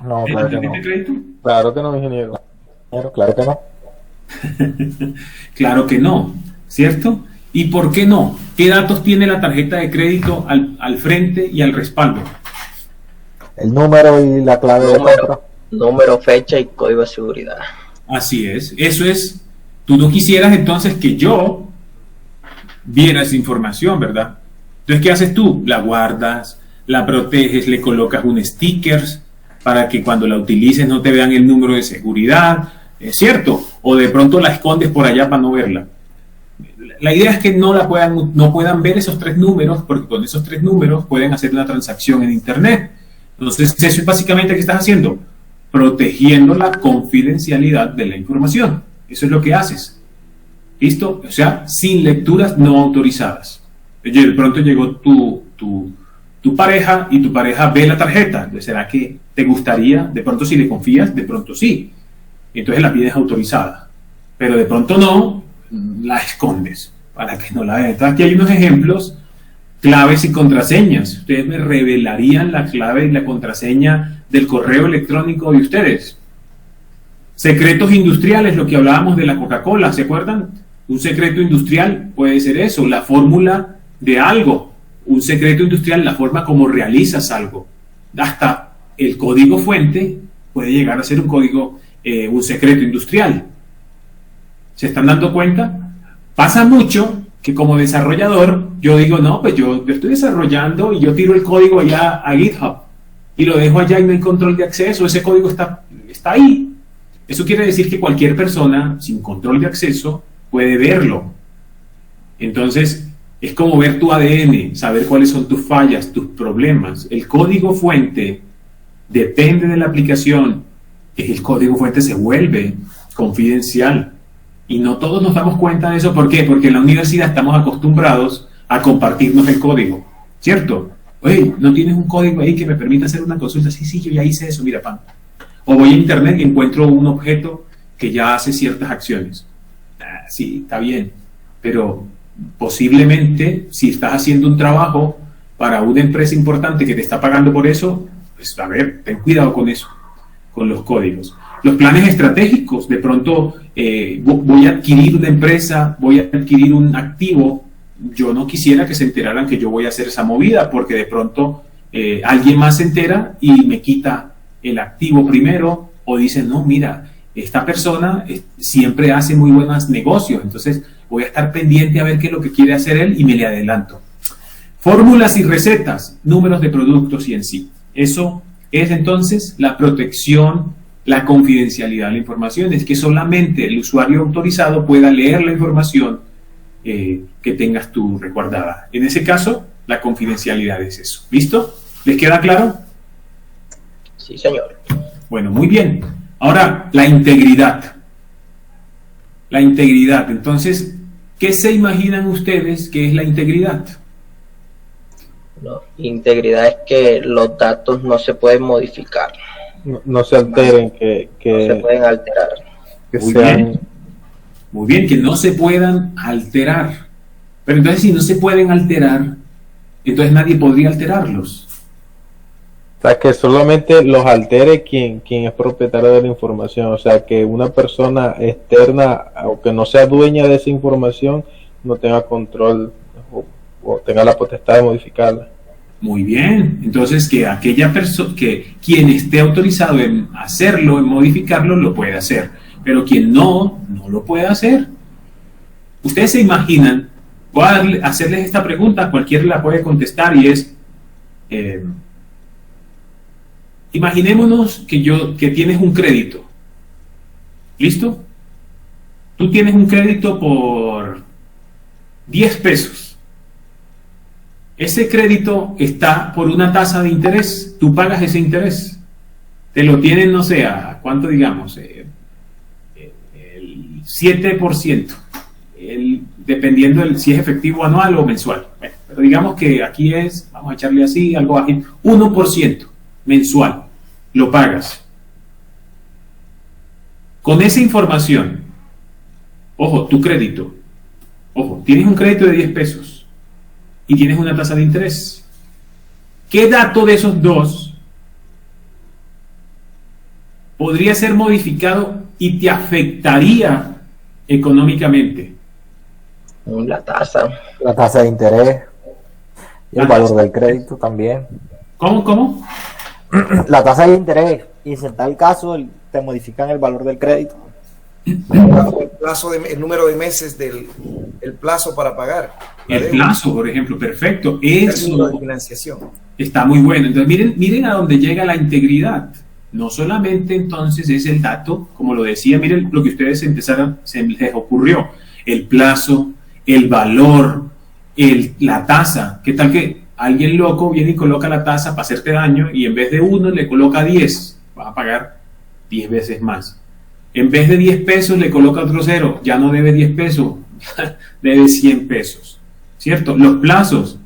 No, ¿En claro la que tarjeta no. de crédito? Claro que no, ingeniero. Ingeniero, claro que no. Claro que no, ¿cierto? ¿Y por qué no? ¿Qué datos tiene la tarjeta de crédito al frente y al respaldo? El número y la clave de Número, compra. número, fecha y código de seguridad. Así es, eso es. Tú no quisieras entonces que yo viera esa información, ¿verdad? Entonces, ¿qué haces tú? La guardas, la proteges, le colocas un sticker para que cuando la utilices no te vean el número de seguridad, ¿es cierto? O de pronto la escondes por allá para no verla. La idea es que no puedan ver esos tres números, porque con esos tres números pueden hacer una transacción en Internet. Entonces, eso es básicamente qué estás haciendo, protegiendo la confidencialidad de la información. Eso es lo que haces. ¿Listo? O sea, sin lecturas no autorizadas. Oye, de pronto llegó tu pareja y tu pareja ve la tarjeta. ¿Será que te gustaría? De pronto si le confías, de pronto sí. Entonces la pides autorizada. Pero de pronto no, la escondes para que no la vean. Entonces aquí hay unos ejemplos, claves y contraseñas. Ustedes me revelarían la clave y la contraseña del correo electrónico de ustedes. Secretos industriales, lo que hablábamos de la Coca-Cola, ¿se acuerdan? Un secreto industrial puede ser eso, la fórmula de algo. Un secreto industrial, la forma como realizas algo. Hasta el código fuente puede llegar a ser un secreto industrial. ¿Se están dando cuenta? Pasa mucho que como desarrollador yo digo, no, pues yo estoy desarrollando y yo tiro el código allá a GitHub y lo dejo allá y no hay control de acceso, ese código está ahí. Eso quiere decir que cualquier persona sin control de acceso puede verlo. Entonces, es como ver tu ADN, saber cuáles son tus fallas, tus problemas. El código fuente depende de la aplicación. El código fuente se vuelve confidencial. Y no todos nos damos cuenta de eso. ¿Por qué? Porque en la universidad estamos acostumbrados a compartirnos el código. ¿Cierto? Oye, ¿no tienes un código ahí que me permita hacer una consulta? Sí, sí, yo ya hice eso, mira, pan. O voy a internet y encuentro un objeto que ya hace ciertas acciones. Sí, está bien, pero posiblemente si estás haciendo un trabajo para una empresa importante que te está pagando por eso, pues a ver, ten cuidado con eso, con los códigos. Los planes estratégicos, de pronto voy a adquirir una empresa, voy a adquirir un activo, yo no quisiera que se enteraran que yo voy a hacer esa movida, porque de pronto alguien más se entera y me quita el activo primero, o dice, no, mira, esta persona siempre hace muy buenos negocios, entonces voy a estar pendiente a ver qué es lo que quiere hacer él y me le adelanto. Fórmulas y recetas, números de productos y en sí. Eso es entonces la protección, la confidencialidad de la información, es que solamente el usuario autorizado pueda leer la información que tengas tú resguardada. En ese caso, la confidencialidad es eso. ¿Listo? ¿Les queda claro? Sí, señor. Bueno, muy bien. Ahora, la integridad. La integridad. Entonces, ¿qué se imaginan ustedes que es la integridad? No, integridad es que los datos no se pueden modificar, No, no se alteren, no se pueden alterar. que Muy sean. bien. Muy bien, que no se puedan alterar. Pero entonces, si no se pueden alterar, entonces nadie podría alterarlos. O sea, que solamente los altere quien es propietario de la información. O sea, que una persona externa, aunque no sea dueña de esa información, no tenga control o tenga la potestad de modificarla. Muy bien. Entonces, que aquella persona, que quien esté autorizado en hacerlo, en modificarlo, lo puede hacer. Pero quien no lo puede hacer. Ustedes se imaginan, voy a hacerles esta pregunta, cualquiera la puede contestar y es... imaginémonos que tienes un crédito. ¿Listo? Tú tienes un crédito por 10 pesos. Ese crédito está por una tasa de interés. Tú pagas ese interés. Te lo tienen, no sé, ¿a cuánto digamos? El 7%. Dependiendo si es efectivo anual o mensual. Bueno, pero digamos que aquí es, vamos a echarle así, algo bajito, 1% mensual. Lo pagas. Con esa información, ojo, tu crédito, ojo, tienes un crédito de 10 pesos y tienes una tasa de interés. ¿Qué dato de esos dos podría ser modificado y te afectaría económicamente? La tasa. La tasa de interés y el valor del crédito también. ¿Cómo? La tasa de interés, y si en tal caso te modifican el valor del crédito. El número de meses el plazo para pagar. El plazo, por ejemplo, perfecto. Eso de financiación está muy bueno. Entonces, miren a dónde llega la integridad. No solamente entonces es el dato, como lo decía, miren lo que ustedes se les ocurrió, el plazo, el valor, la tasa. ¿Qué tal que alguien loco viene y coloca la tasa para hacerte daño y en vez de 1 le coloca 10? Va a pagar 10 veces más. En vez de 10 pesos le coloca otro 0, ya no debe 10 pesos, debe 100 pesos, ¿cierto? Los plazos,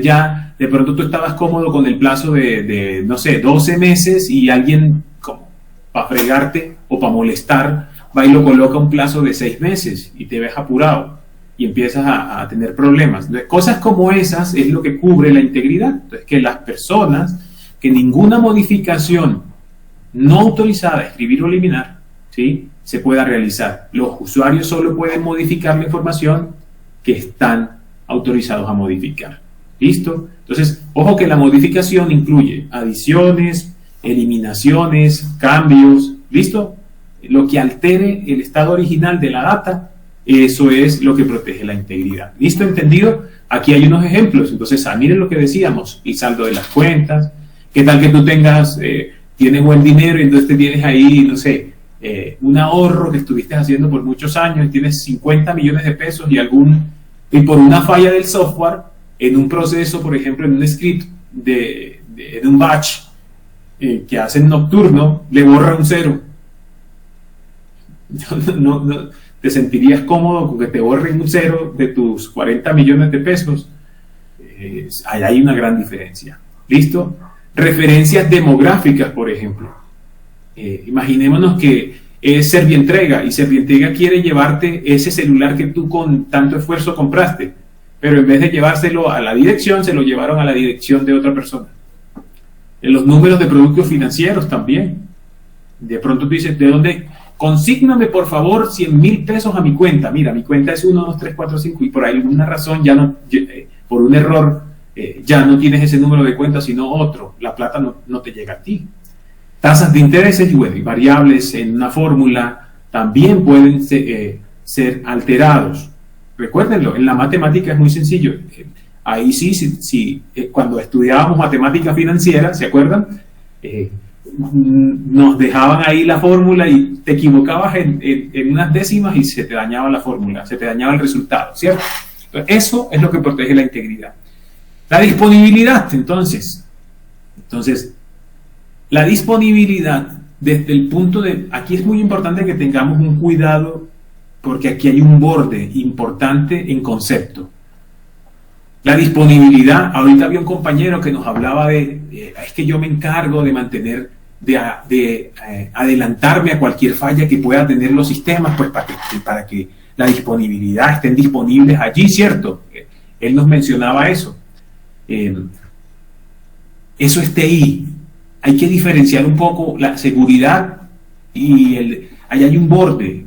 ya de pronto tú estabas cómodo con el plazo de no sé, 12 meses y alguien, como para fregarte o para molestar, va y lo coloca un plazo de 6 meses y te ves apurado y empiezas a tener problemas. Entonces, cosas como esas es lo que cubre la integridad. Entonces, que las personas, que ninguna modificación no autorizada, escribir o eliminar, ¿sí?, se pueda realizar. Los usuarios solo pueden modificar la información que están autorizados a modificar. ¿Listo? Entonces, ojo que la modificación incluye adiciones, eliminaciones, cambios. ¿Listo? Lo que altere el estado original de la data, eso es lo que protege la integridad. ¿Listo? ¿Entendido? Aquí hay unos ejemplos. Entonces, miren lo que decíamos, el saldo de las cuentas. ¿Qué tal que tú tienes buen dinero y entonces te tienes ahí, no sé, un ahorro que estuviste haciendo por muchos años y tienes 50 millones de pesos y por una falla del software, en un proceso, por ejemplo, en un script de un batch que hacen nocturno, le borra un 0. No, ¿te sentirías cómodo con que te borren un 0 de tus 40 millones de pesos? Ahí hay una gran diferencia. ¿Listo? Referencias demográficas, por ejemplo. Imaginémonos que es Servientrega y Servientrega quiere llevarte ese celular que tú con tanto esfuerzo compraste, pero en vez de llevárselo a la dirección, se lo llevaron a la dirección de otra persona. En los números de productos financieros también. De pronto tú dices, ¿de dónde? Consígname por favor 100,000 pesos a mi cuenta. Mira, mi cuenta es 1, 2, 3, 4, 5 y por alguna razón por un error, ya no tienes ese número de cuenta sino otro. La plata no te llega a ti. Tasas de intereses y variables en una fórmula también pueden ser alterados. Recuérdenlo, en la matemática es muy sencillo. Ahí sí, cuando estudiábamos matemática financiera, ¿se acuerdan? Nos dejaban ahí la fórmula y te equivocabas en unas décimas y se te dañaba la fórmula, se te dañaba el resultado, ¿cierto? Eso es lo que protege la integridad. La disponibilidad, entonces, la disponibilidad desde el punto aquí es muy importante que tengamos un cuidado porque aquí hay un borde importante en concepto. La disponibilidad, ahorita había un compañero que nos hablaba es que yo me encargo de mantener, de adelantarme a cualquier falla que pueda tener los sistemas, pues para que la disponibilidad estén disponibles allí, ¿cierto? Él nos mencionaba eso. Eso es TI. Hay que diferenciar un poco la seguridad y ahí hay un borde.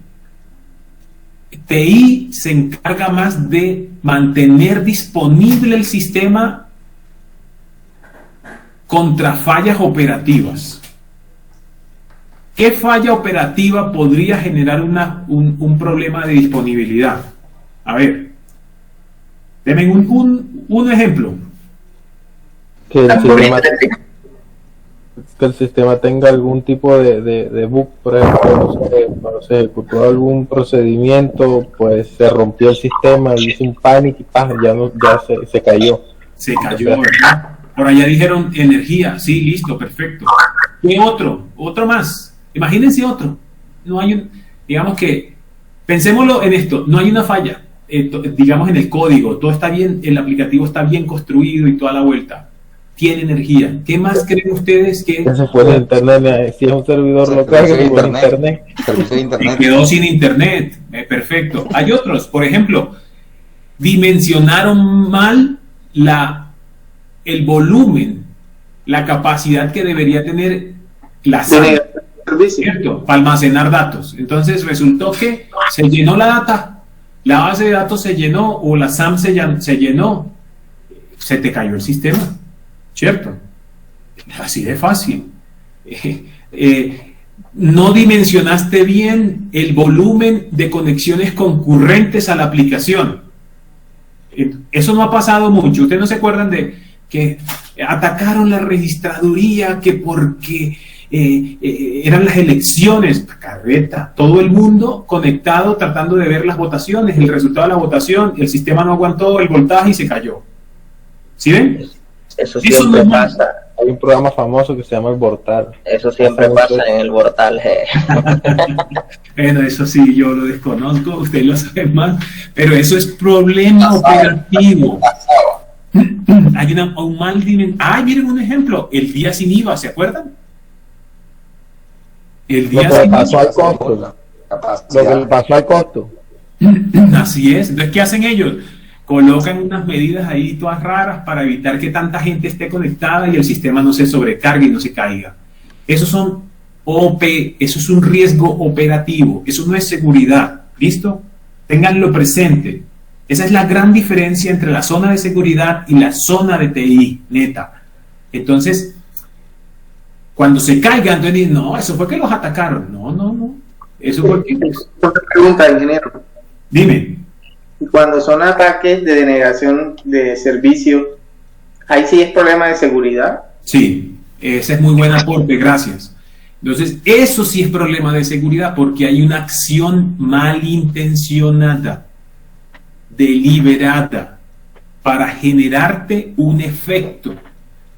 TI se encarga más de mantener disponible el sistema contra fallas operativas. ¿Qué falla operativa podría generar un problema de disponibilidad? A ver, denme un ejemplo. Que el sistema tenga algún tipo de bug, por ejemplo, no sé, cuando se ejecutó algún procedimiento, pues se rompió el sistema, hizo un panic y se cayó. Se cayó, ¿verdad? Por allá dijeron energía, sí, listo, perfecto. ¿Qué otro? Otro más. Imagínense otro. No hay digamos que, pensémoslo en esto, no hay una falla, digamos en el código, todo está bien, el aplicativo está bien construido y toda la vuelta. Tiene energía. ¿Qué más creen ustedes que se fue de internet? Si es un servidor local que se fue de internet. Se quedó sin internet. Perfecto. Hay otros, por ejemplo, dimensionaron mal el volumen, la capacidad que debería tener la sala. servicio. ¿cierto? Para almacenar datos. Entonces resultó que se llenó la data, la base de datos se llenó o la SAM se llenó, se te cayó el sistema, ¿cierto? Así de fácil. No dimensionaste bien el volumen de conexiones concurrentes a la aplicación. Eso no ha pasado mucho. Ustedes no se acuerdan de que atacaron la registraduría que porque eran las elecciones, carreta, todo el mundo conectado tratando de ver las votaciones, el resultado de la votación, el sistema no aguantó el voltaje y se cayó. ¿Sí ven? Eso siempre pasa. Hay un programa famoso que se llama El Portal. Eso siempre pasa en el portal. Bueno, eso sí, yo lo desconozco, ustedes lo saben más, pero eso es problema operativo. Hay un mal dimensionamiento. Ay, miren un ejemplo, el día sin IVA, ¿se acuerdan? El día Lo que sin pasó IVA. al costo. Lo que le pasó al costo. Así es. Entonces, ¿qué hacen ellos? Colocan unas medidas ahí todas raras para evitar que tanta gente esté conectada y el sistema no se sobrecargue y no se caiga. Eso es un riesgo operativo, eso no es seguridad. ¿Listo? Ténganlo presente. Esa es la gran diferencia entre la zona de seguridad y la zona de TI, neta. Entonces, cuando se caigan, entonces dicen, no, eso fue que los atacaron. No. Eso fue que... Otra pregunta, ingeniero. Dime. Cuando son ataques de denegación de servicio, ¿ahí sí es problema de seguridad? Sí, ese es muy buen aporte, gracias. Entonces, eso sí es problema de seguridad porque hay una acción malintencionada, deliberada, para generarte un efecto,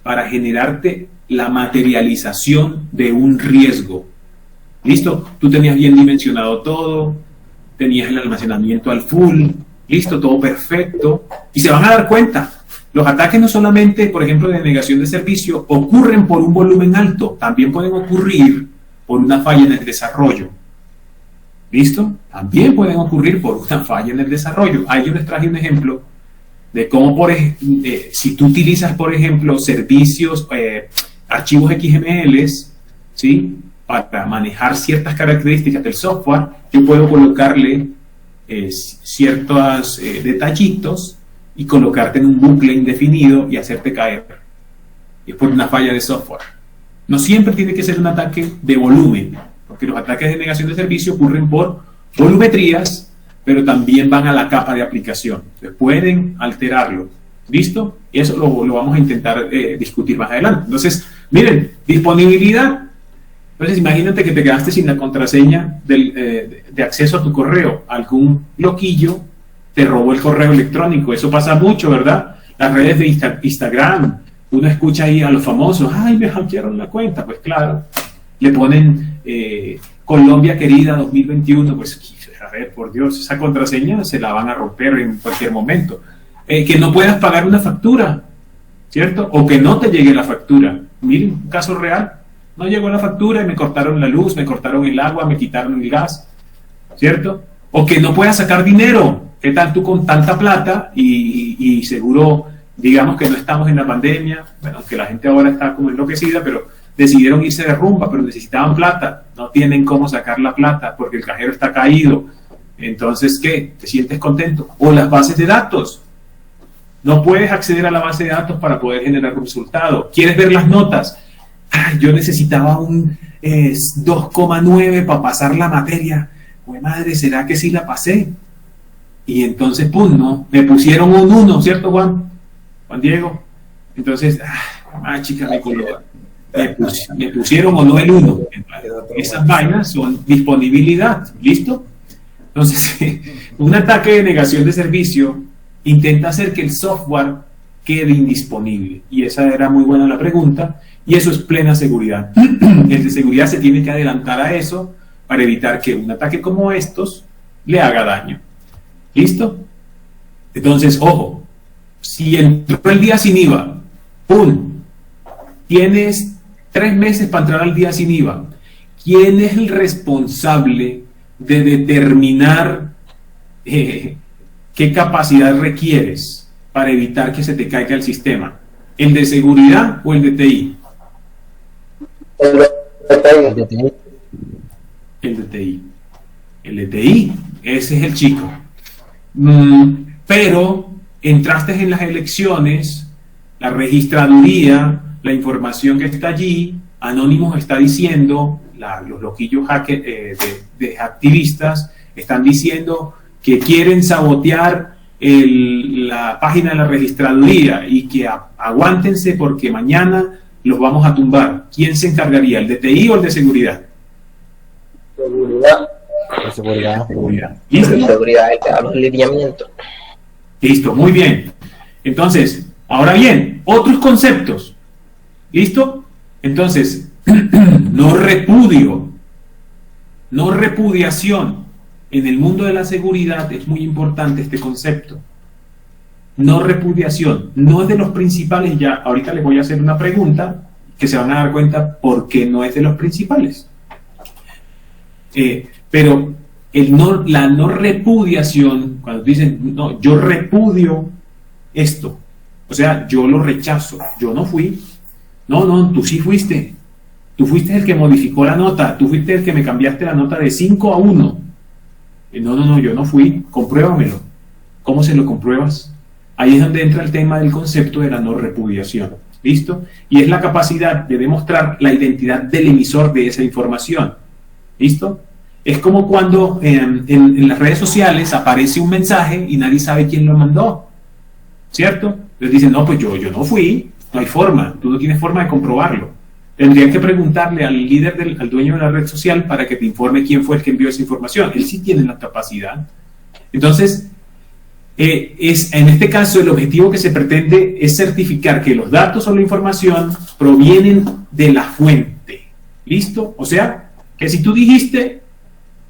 para generarte la materialización de un riesgo. ¿Listo? Tú tenías bien dimensionado todo, tenías el almacenamiento al full, listo, todo perfecto, y se van a dar cuenta. Los ataques no solamente, por ejemplo, de denegación de servicio, ocurren por un volumen alto, también pueden ocurrir por una falla en el desarrollo. ¿Listo? También pueden ocurrir por una falla en el desarrollo. Ahí yo les traje un ejemplo de cómo, si tú utilizas, por ejemplo, servicios, archivos XML, ¿sí?, para manejar ciertas características del software, yo puedo colocarle ciertos detallitos y colocarte en un bucle indefinido y hacerte caer. Y es por una falla de software. No siempre tiene que ser un ataque de volumen, porque los ataques de negación de servicio ocurren por volumetrías, pero también van a la capa de aplicación. Entonces pueden alterarlo. ¿Listo? Y eso lo vamos a intentar discutir más adelante. Entonces, miren, disponibilidad. Entonces, imagínate que te quedaste sin la contraseña de acceso a tu correo. Algún loquillo te robó el correo electrónico. Eso pasa mucho, ¿verdad? Las redes de Instagram. Uno escucha ahí a los famosos, ¡ay, me hackearon la cuenta! Pues claro, le ponen Colombia querida 2021. Pues, a ver, por Dios, esa contraseña se la van a romper en cualquier momento. Que no puedas pagar una factura, ¿cierto? O que no te llegue la factura. Miren, un caso real. No llegó la factura y me cortaron la luz, me cortaron el agua, me quitaron el gas, ¿cierto? O que no puedas sacar dinero. ¿Qué tal tú con tanta plata y seguro, digamos que no estamos en la pandemia, bueno, que la gente ahora está como enloquecida, pero decidieron irse de rumba, pero necesitaban plata, no tienen cómo sacar la plata porque el cajero está caído. Entonces, ¿qué? ¿Te sientes contento? O las bases de datos. No puedes acceder a la base de datos para poder generar un resultado. ¿Quieres ver las notas? Yo necesitaba un 2,9 para pasar la materia. Pues madre, ¿será que sí la pasé? Y entonces, pum, no, me pusieron un 1, ¿cierto, Juan Diego? Entonces, chica, me pusieron o no el 1. Esas vainas son disponibilidad, ¿listo? Entonces, un ataque de negación de servicio intenta hacer que el software quede indisponible. Y esa era muy buena la pregunta. Y eso es plena seguridad. El de seguridad se tiene que adelantar a eso para evitar que un ataque como estos le haga daño. ¿Listo? Entonces, ojo, si entró el día sin IVA, ¡pum! Tienes 3 meses para entrar al día sin IVA. ¿Quién es el responsable de determinar qué capacidad requieres para evitar que se te caiga el sistema? ¿El de seguridad o el de TI? El de TI. El DTI. El DTI, ese es el chico. Pero entraste en las elecciones, la registraduría, la información que está allí, Anonymous está diciendo, los loquillos de activistas están diciendo que quieren sabotear la página de la registraduría y que aguántense porque mañana los vamos a tumbar. ¿Quién se encargaría, el DTI o el de seguridad? Seguridad. Seguridad. ¿Listo? Seguridad, el que da los lineamientos. Listo, muy bien. Entonces, ahora bien, otros conceptos. ¿Listo? Entonces, no repudio, no repudiación. En el mundo de la seguridad es muy importante este concepto. No repudiación, no es de los principales ya. Ahorita les voy a hacer una pregunta que se van a dar cuenta por qué no es de los principales. Pero la no repudiación, cuando dicen, no, yo repudio esto, o sea, yo lo rechazo, yo no fui. No, tú sí fuiste. Tú fuiste el que modificó la nota, tú fuiste el que me cambiaste la nota de 5 a 1. No, yo no fui, compruébamelo. ¿Cómo se lo compruebas? Ahí es donde entra el tema del concepto de la no repudiación. ¿Listo? Y es la capacidad de demostrar la identidad del emisor de esa información. ¿Listo? Es como cuando en las redes sociales aparece un mensaje y nadie sabe quién lo mandó. ¿Cierto? Entonces dicen, no, pues yo no fui, no hay forma, tú no tienes forma de comprobarlo. Tendrían que preguntarle al líder, al dueño de la red social para que te informe quién fue el que envió esa información. Él sí tiene la capacidad. Entonces, en este caso el objetivo que se pretende es certificar que los datos o la información provienen de la fuente. ¿Listo? O sea, que si tú dijiste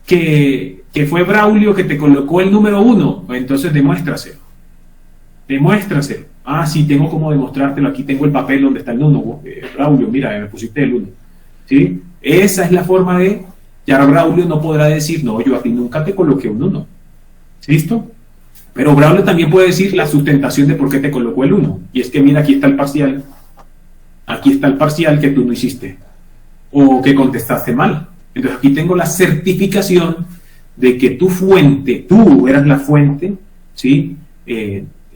que fue Braulio que te colocó el número 1, entonces demuéstraselo. Ah, sí, tengo como demostrártelo. Aquí tengo el papel donde está el 1. Braulio, mira, me pusiste el 1. ¿Sí? Esa es la forma de... Ya Braulio no podrá decir, no, yo a ti nunca te coloqué un 1. ¿Listo? Pero Braulio también puede decir la sustentación de por qué te colocó el 1. Y es que mira, aquí está el parcial. Aquí está el parcial que tú no hiciste. O que contestaste mal. Entonces aquí tengo la certificación de que tu fuente, tú eras la fuente, ¿sí?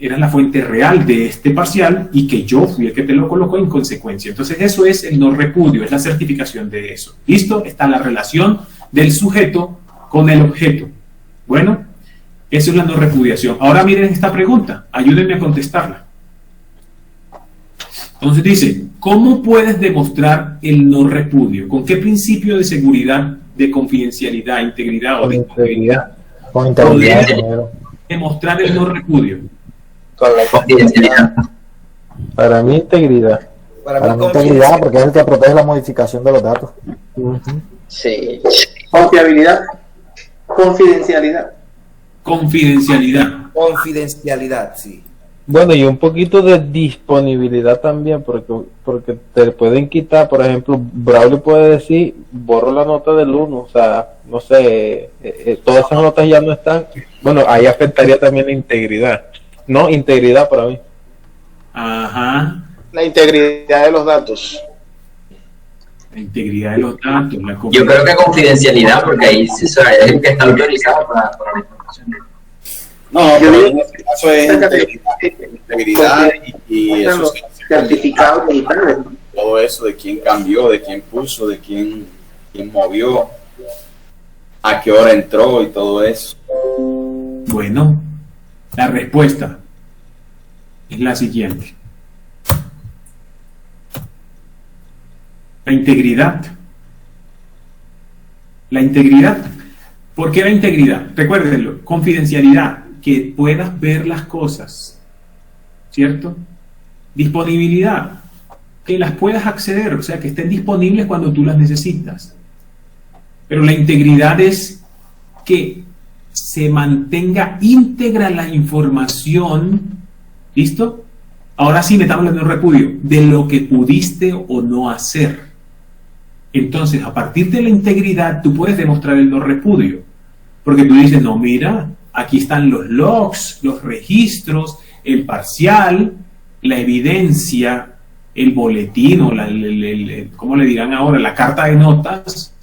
Eras la fuente real de este parcial y que yo fui el que te lo colocó en consecuencia. Entonces eso es el no repudio, es la certificación de eso. ¿Listo? Está la relación del sujeto con el objeto. Bueno, eso es la no repudiación. Ahora miren esta pregunta, ayúdenme a contestarla. Entonces dice, ¿cómo puedes demostrar el no repudio? ¿Con qué principio de seguridad, de confidencialidad, integridad o de integridad? Con integridad. Demostrar el no repudio. Con la confidencialidad. Para mí, integridad. Para mí integridad, porque es el que protege la modificación de los datos. Sí. Confiabilidad. Confidencialidad. Confidencialidad, sí. Bueno, y un poquito de disponibilidad también, porque te pueden quitar, por ejemplo, Braulio puede decir, borro la nota del 1, o sea, no sé, todas esas notas ya no están. Bueno, ahí afectaría también la integridad. No, integridad para mí. Ajá. La integridad de los datos. La integridad de los datos. Yo creo que confidencialidad, porque ahí es el que está autorizado para la información. No, pero en este caso es integridad y eso certificado digital. todo eso de quién cambió, de quién puso, de quién movió, a qué hora entró y todo eso. Bueno, la respuesta es la siguiente. La integridad. La integridad. ¿Por qué la integridad? Recuérdenlo, confidencialidad, que puedas ver las cosas, ¿cierto? Disponibilidad, que las puedas acceder, o sea, que estén disponibles cuando tú las necesitas. Pero la integridad es que se mantenga íntegra la información, ¿listo? Ahora sí metamos en el repudio, de lo que pudiste o no hacer. Entonces, a partir de la integridad, tú puedes demostrar el no repudio. Porque tú dices, no, mira, aquí están los logs, los registros, el parcial, la evidencia, el boletín o ¿cómo le dirán ahora? La carta de notas.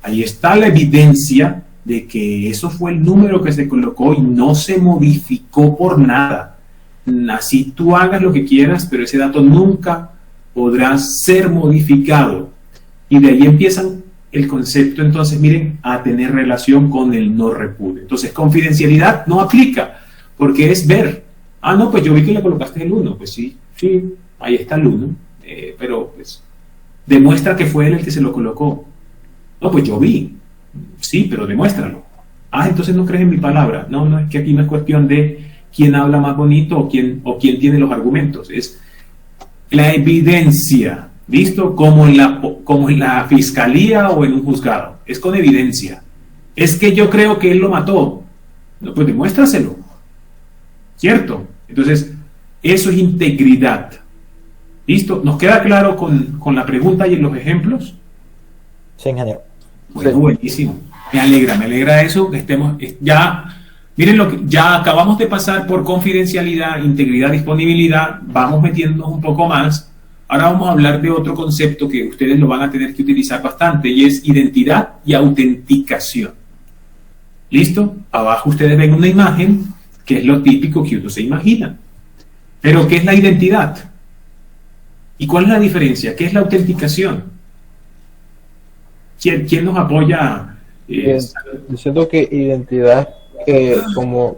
Ahí está la evidencia de que eso fue el número que se colocó y no se modificó por nada. Así tú hagas lo que quieras, pero ese dato nunca podrá ser modificado. Y de ahí empiezan el concepto, entonces, miren, a tener relación con el no repudio. Entonces, confidencialidad no aplica, porque es ver. Ah, no, pues yo vi que le colocaste el 1. Pues sí, ahí está el 1. Pero, pues, demuestra que fue él el que se lo colocó. No, pues yo vi. Sí, pero demuéstralo. Ah, entonces no crees en mi palabra. No, es que aquí no es cuestión de quién habla más bonito o quién tiene los argumentos. Es la evidencia, ¿listo? Como en la fiscalía o en un juzgado. Es con evidencia. Es que yo creo que él lo mató. No, pues demuéstraselo. ¿Cierto? Entonces, eso es integridad. ¿Listo? ¿Nos queda claro con la pregunta y en los ejemplos? Sí, ingeniero. Bueno, sí. Buenísimo. Me alegra eso, que estemos ya. Miren lo que ya acabamos de pasar por confidencialidad, integridad, disponibilidad. Vamos metiéndonos un poco más. Ahora vamos a hablar de otro concepto que ustedes lo van a tener que utilizar bastante, y es identidad y autenticación. ¿Listo? Abajo ustedes ven una imagen, que es lo típico que uno se imagina. Pero ¿qué es la identidad? ¿Y cuál es la diferencia? ¿Qué es la autenticación? ¿Quién nos apoya? Diciendo que identidad como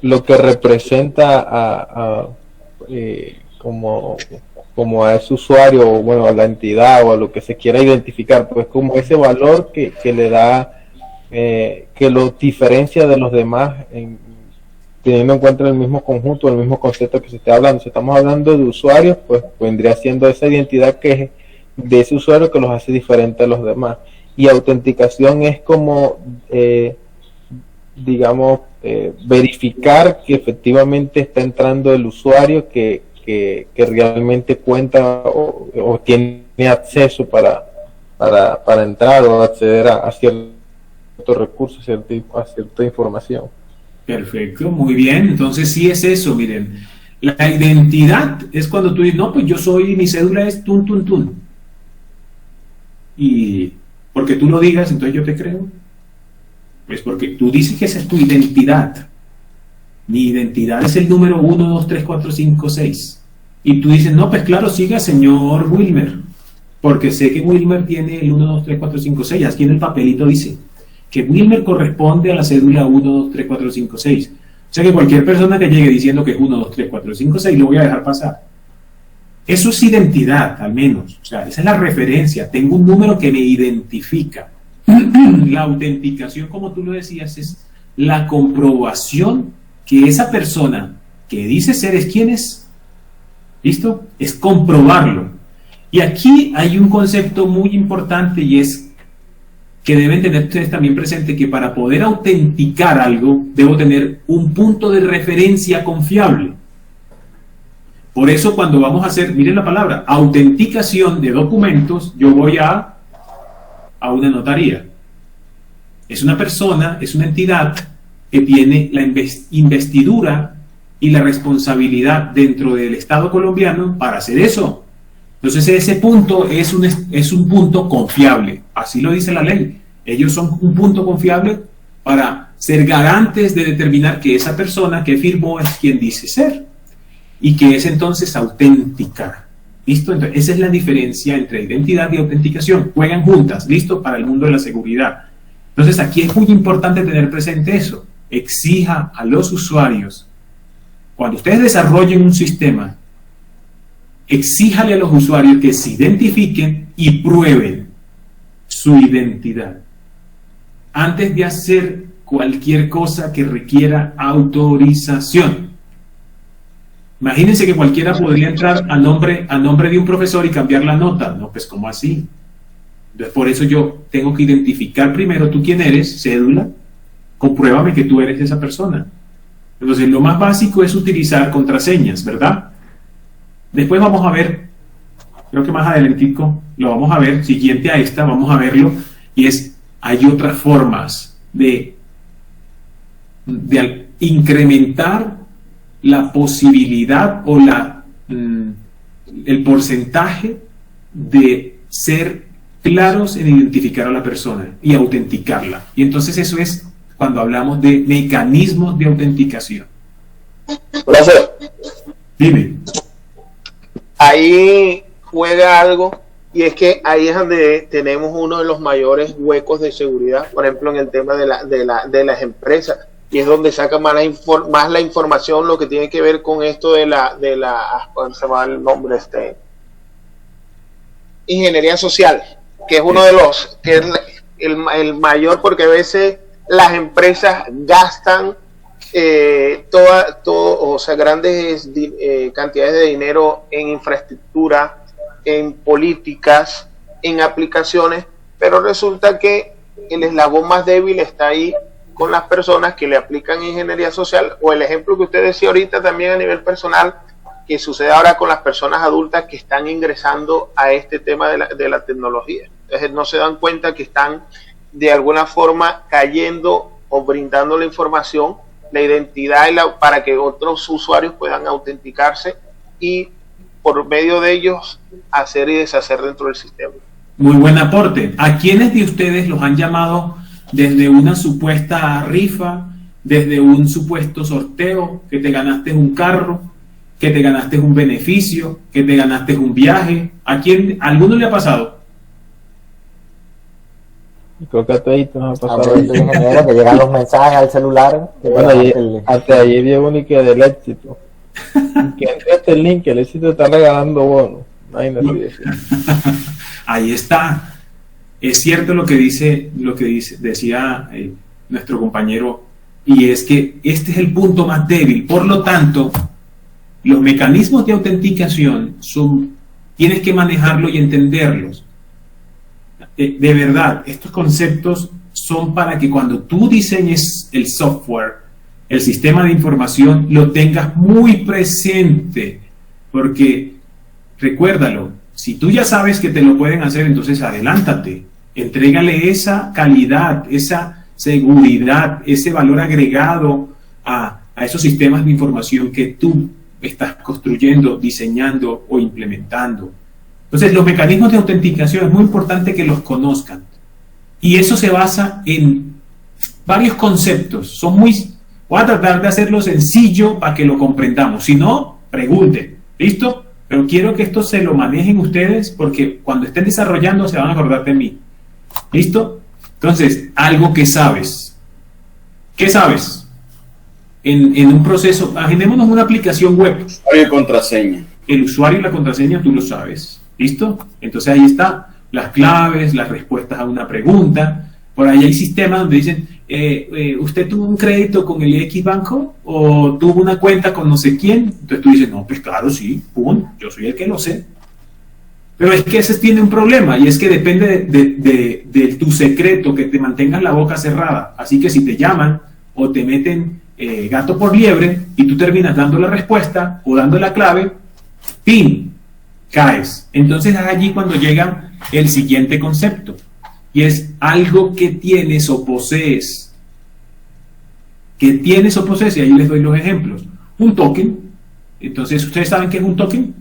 lo que representa como a ese usuario, o bueno, a la entidad o a lo que se quiera identificar, pues como ese valor que le da, que lo diferencia de los demás, teniendo en cuenta el mismo conjunto, el mismo concepto que se está hablando. Si estamos hablando de usuarios, pues vendría siendo esa identidad que es de ese usuario que los hace diferentes a los demás. Y autenticación es como, verificar que efectivamente está entrando el usuario que realmente cuenta o tiene acceso para entrar o acceder a ciertos recursos, a cierta información. Perfecto, muy bien. Entonces sí es eso, miren. La identidad es cuando tú dices, no, pues yo soy, mi cédula es tun. Y porque tú lo digas, entonces yo te creo. Pues porque tú dices que esa es tu identidad. Mi identidad es el número 1, 2, 3, 4, 5, 6. Y tú dices, no, pues claro, siga señor Wilmer, porque sé que Wilmer tiene el 1, 2, 3, 4, 5, 6. Aquí en el papelito dice que Wilmer corresponde a la cédula 1, 2, 3, 4, 5, 6. O sea que cualquier persona que llegue diciendo que es 1, 2, 3, 4, 5, 6, lo voy a dejar pasar. Eso es identidad, al menos. O sea, esa es la referencia. Tengo un número que me identifica. La autenticación, como tú lo decías, es la comprobación que esa persona que dice ser es quien es. ¿Listo? Es comprobarlo. Y aquí hay un concepto muy importante, y es que deben tener ustedes también presente que para poder autenticar algo, debo tener un punto de referencia confiable. Por eso cuando vamos a hacer, miren la palabra, autenticación de documentos, yo voy a una notaría. Es una persona, es una entidad que tiene la investidura y la responsabilidad dentro del Estado colombiano para hacer eso. Entonces ese punto es un punto confiable, así lo dice la ley. Ellos son un punto confiable para ser garantes de determinar que esa persona que firmó es quien dice ser y que es entonces auténtica. ¿Listo? Entonces, esa es la diferencia entre identidad y autenticación. Juegan juntas, ¿listo? Para el mundo de la seguridad. Entonces aquí es muy importante tener presente eso. Exija a los usuarios, cuando ustedes desarrollen un sistema, exíjale a los usuarios que se identifiquen y prueben su identidad antes de hacer cualquier cosa que requiera autorización. Imagínense que cualquiera podría entrar a nombre de un profesor y cambiar la nota. No, pues ¿cómo así? Entonces por eso yo tengo que identificar primero tú quién eres, cédula, compruébame que tú eres esa persona. Entonces lo más básico es utilizar contraseñas, ¿verdad? Después vamos a ver, creo que más adelantico lo vamos a ver, siguiente a esta, vamos a verlo, y hay otras formas de incrementar la posibilidad o el porcentaje de ser claros en identificar a la persona y autenticarla. Y entonces eso es cuando hablamos de mecanismos de autenticación. Profesor, Dime. ahí juega algo, y es que ahí es donde tenemos uno de los mayores huecos de seguridad, por ejemplo, en el tema de las empresas, y es donde saca más la información, lo que tiene que ver con esto ¿cómo se llama el nombre? Ingeniería social, que es uno de los, que es el mayor, porque a veces las empresas gastan o sea, grandes cantidades de dinero en infraestructura, en políticas, en aplicaciones, pero resulta que el eslabón más débil está ahí con las personas que le aplican ingeniería social, o el ejemplo que usted decía ahorita también a nivel personal, que sucede ahora con las personas adultas que están ingresando a este tema de la tecnología. Entonces no se dan cuenta que están de alguna forma cayendo o brindando la información, la identidad para que otros usuarios puedan autenticarse y por medio de ellos hacer y deshacer dentro del sistema. Muy buen aporte. ¿A quiénes de ustedes los han llamado desde una supuesta rifa, desde un supuesto sorteo, que te ganaste un carro, que te ganaste un beneficio, que te ganaste un viaje? ¿A quién? ¿A alguno le ha pasado? Creo que a todos nos ha pasado. Ingeniero, que llegan los mensajes al celular. Bueno, hasta ayer llegó un que del éxito. Que entre el link, que el éxito está regalando bonos. Ahí está. Es cierto lo que decía nuestro compañero, y es que este es el punto más débil. Por lo tanto, los mecanismos de autenticación tienes que manejarlos y entenderlos. De verdad, estos conceptos son para que cuando tú diseñes el software, el sistema de información, lo tengas muy presente, porque recuérdalo, si tú ya sabes que te lo pueden hacer, entonces adelántate, entrégale esa calidad, esa seguridad, ese valor agregado a esos sistemas de información que tú estás construyendo, diseñando o implementando. Entonces, los mecanismos de autenticación es muy importante que los conozcan. Y eso se basa en varios conceptos. Voy a tratar de hacerlo sencillo para que lo comprendamos. Si no, pregunten. ¿Listo? Pero quiero que esto se lo manejen ustedes, porque cuando estén desarrollando se van a acordar de mí. ¿Listo? Entonces, algo que sabes. ¿Qué sabes? En un proceso, imaginémonos una aplicación web. Usuario y contraseña. El usuario y la contraseña tú lo sabes. ¿Listo? Entonces ahí está, las claves, las respuestas a una pregunta. Por ahí hay sistemas donde dicen, ¿usted tuvo un crédito con el X banco? ¿O tuvo una cuenta con no sé quién? Entonces tú dices, no, pues claro, sí, pum, yo soy el que lo sé. Pero es que ese tiene un problema, y es que depende de tu secreto, que te mantengas la boca cerrada. Así que si te llaman o te meten gato por liebre y tú terminas dando la respuesta o dando la clave, ¡pin!, caes. Entonces es allí cuando llega el siguiente concepto, y es algo que tienes o posees. Que tienes o posees, y ahí les doy los ejemplos. Un token. Entonces, ¿ustedes saben qué es un token?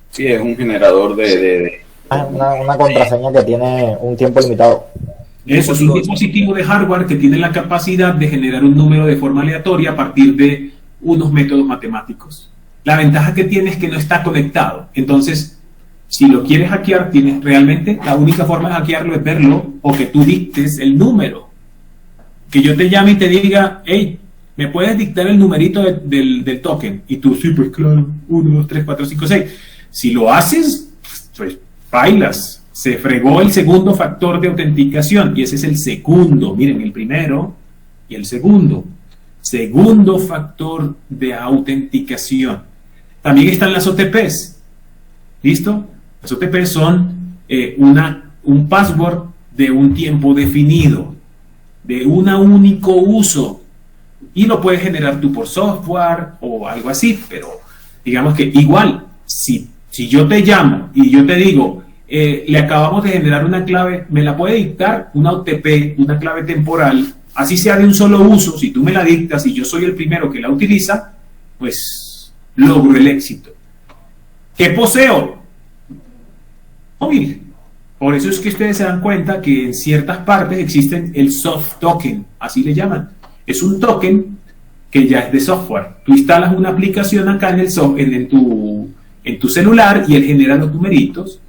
Sí, es un generador de una contraseña que tiene un tiempo limitado. Eso es un dispositivo de hardware que tiene la capacidad de generar un número de forma aleatoria a partir de unos métodos matemáticos. La ventaja que tiene es que no está conectado. Entonces, si lo quieres hackear, realmente la única forma de hackearlo es verlo, o que tú dictes el número. Que yo te llame y te diga, hey, ¿me puedes dictar el numerito del token? Y tú, sí, pues claro, 1, 2, 3, 4, 5, 6. Si lo haces, pues bailas. Se fregó el segundo factor de autenticación, y ese es el segundo. Miren, el primero y el segundo. Segundo factor de autenticación. También están las OTPs. ¿Listo? Las OTPs son un password de un tiempo definido, de un único uso. Y lo puedes generar tú por software o algo así, pero digamos que igual, si yo te llamo y yo te digo, le acabamos de generar una clave, me la puede dictar, una OTP, una clave temporal, así sea de un solo uso. Si tú me la dictas y yo soy el primero que la utiliza, pues logro el éxito. ¿Qué poseo? móvil. Por eso es que ustedes se dan cuenta que en ciertas partes existen el soft token, así le llaman. Es un token que ya es de software. Tú instalas una aplicación acá en tu celular y él genera los numeritos.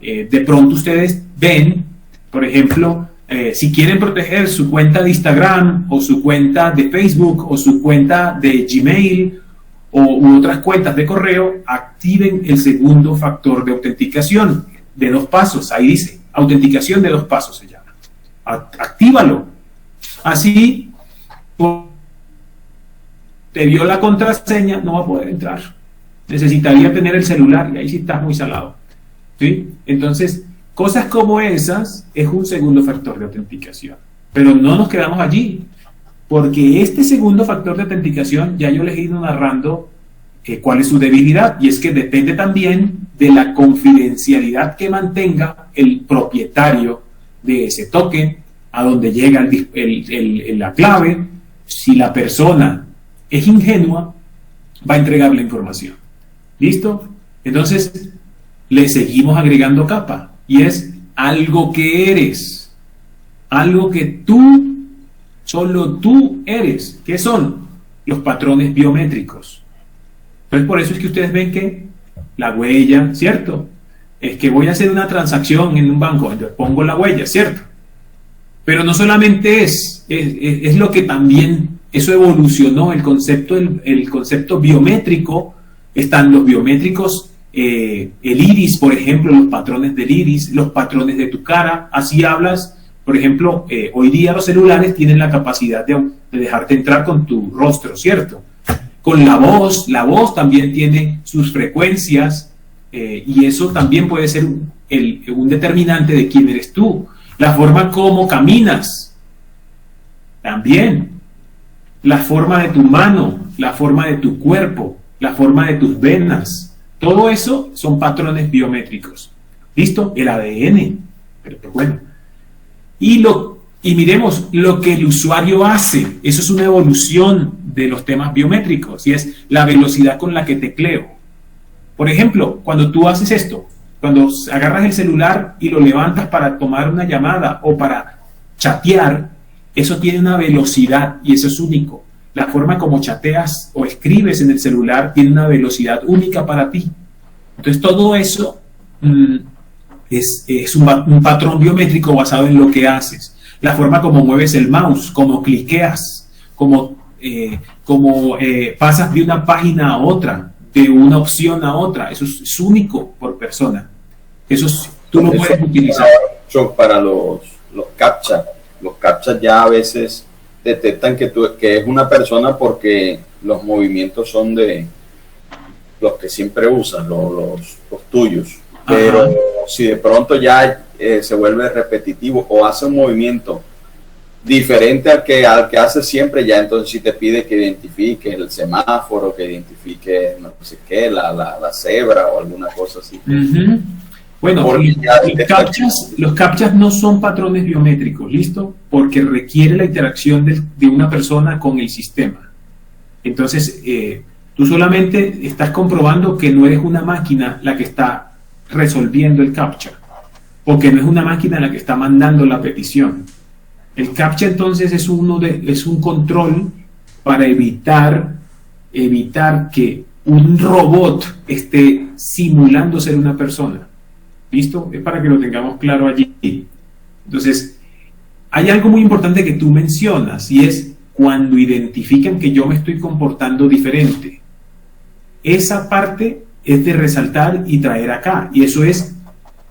De pronto ustedes ven, por ejemplo, si quieren proteger su cuenta de Instagram o su cuenta de Facebook o su cuenta de Gmail u otras cuentas de correo, activen el segundo factor de autenticación de 2 pasos. Ahí dice, autenticación de 2 pasos se llama. Actívalo. Así, te vio la contraseña, no va a poder entrar. Necesitaría tener el celular y ahí sí estás muy salado. ¿Sí? Entonces, cosas como esas es un segundo factor de autenticación. Pero no nos quedamos allí, porque este segundo factor de autenticación ya yo les he ido narrando cuál es su debilidad, y es que depende también de la confidencialidad que mantenga el propietario de ese token, a donde llega la clave. Si la persona es ingenua, va a entregar la información. ¿Listo? Entonces, le seguimos agregando capa, y es algo que eres, algo que tú, solo tú eres. ¿Qué son? Los patrones biométricos. Entonces, por eso es que ustedes ven que la huella, ¿cierto? Es que voy a hacer una transacción en un banco, entonces pongo la huella, ¿cierto? Pero no solamente es lo que también, eso evolucionó, el concepto biométrico. Están los biométricos, el iris, por ejemplo, los patrones del iris, los patrones de tu cara. Así hablas, por ejemplo, hoy día los celulares tienen la capacidad de dejarte entrar con tu rostro, ¿cierto? Con la voz también tiene sus frecuencias, y eso también puede ser un determinante de quién eres tú. La forma como caminas, también. La forma de tu mano, la forma de tu cuerpo, la forma de tus venas. Todo eso son patrones biométricos. ¿Listo? El ADN. Pero bueno. Y miremos lo que el usuario hace. Eso es una evolución de los temas biométricos, y es la velocidad con la que tecleo. Por ejemplo, cuando tú haces esto, cuando agarras el celular y lo levantas para tomar una llamada o para chatear, eso tiene una velocidad y eso es único. La forma como chateas o escribes en el celular tiene una velocidad única para ti. Entonces todo eso es un patrón biométrico basado en lo que haces. La forma como mueves el mouse, como cliqueas, como pasas de una página a otra, de una opción a otra. Eso es único por persona. Tú lo puedes utilizar. Para los CAPTCHA. Los CAPTCHA ya a veces detectan que es una persona porque los movimientos son de los que siempre usas, los tuyos. Pero si de pronto ya se vuelve repetitivo o hace un movimiento diferente al que hace siempre, ya entonces sí te pide que identifique el semáforo, que identifique no sé qué, la cebra o alguna cosa así. Bueno, los CAPTCHAs no son patrones biométricos, ¿listo? Porque requiere la interacción de una persona con el sistema. Entonces, tú solamente estás comprobando que no eres una máquina la que está resolviendo el CAPTCHA, porque no es una máquina la que está mandando la petición. El CAPTCHA entonces es un control para evitar que un robot esté simulando ser una persona. ¿Listo? Es para que lo tengamos claro allí. Entonces, hay algo muy importante que tú mencionas, y es cuando identifican que yo me estoy comportando diferente. Esa parte es de resaltar y traer acá, y eso es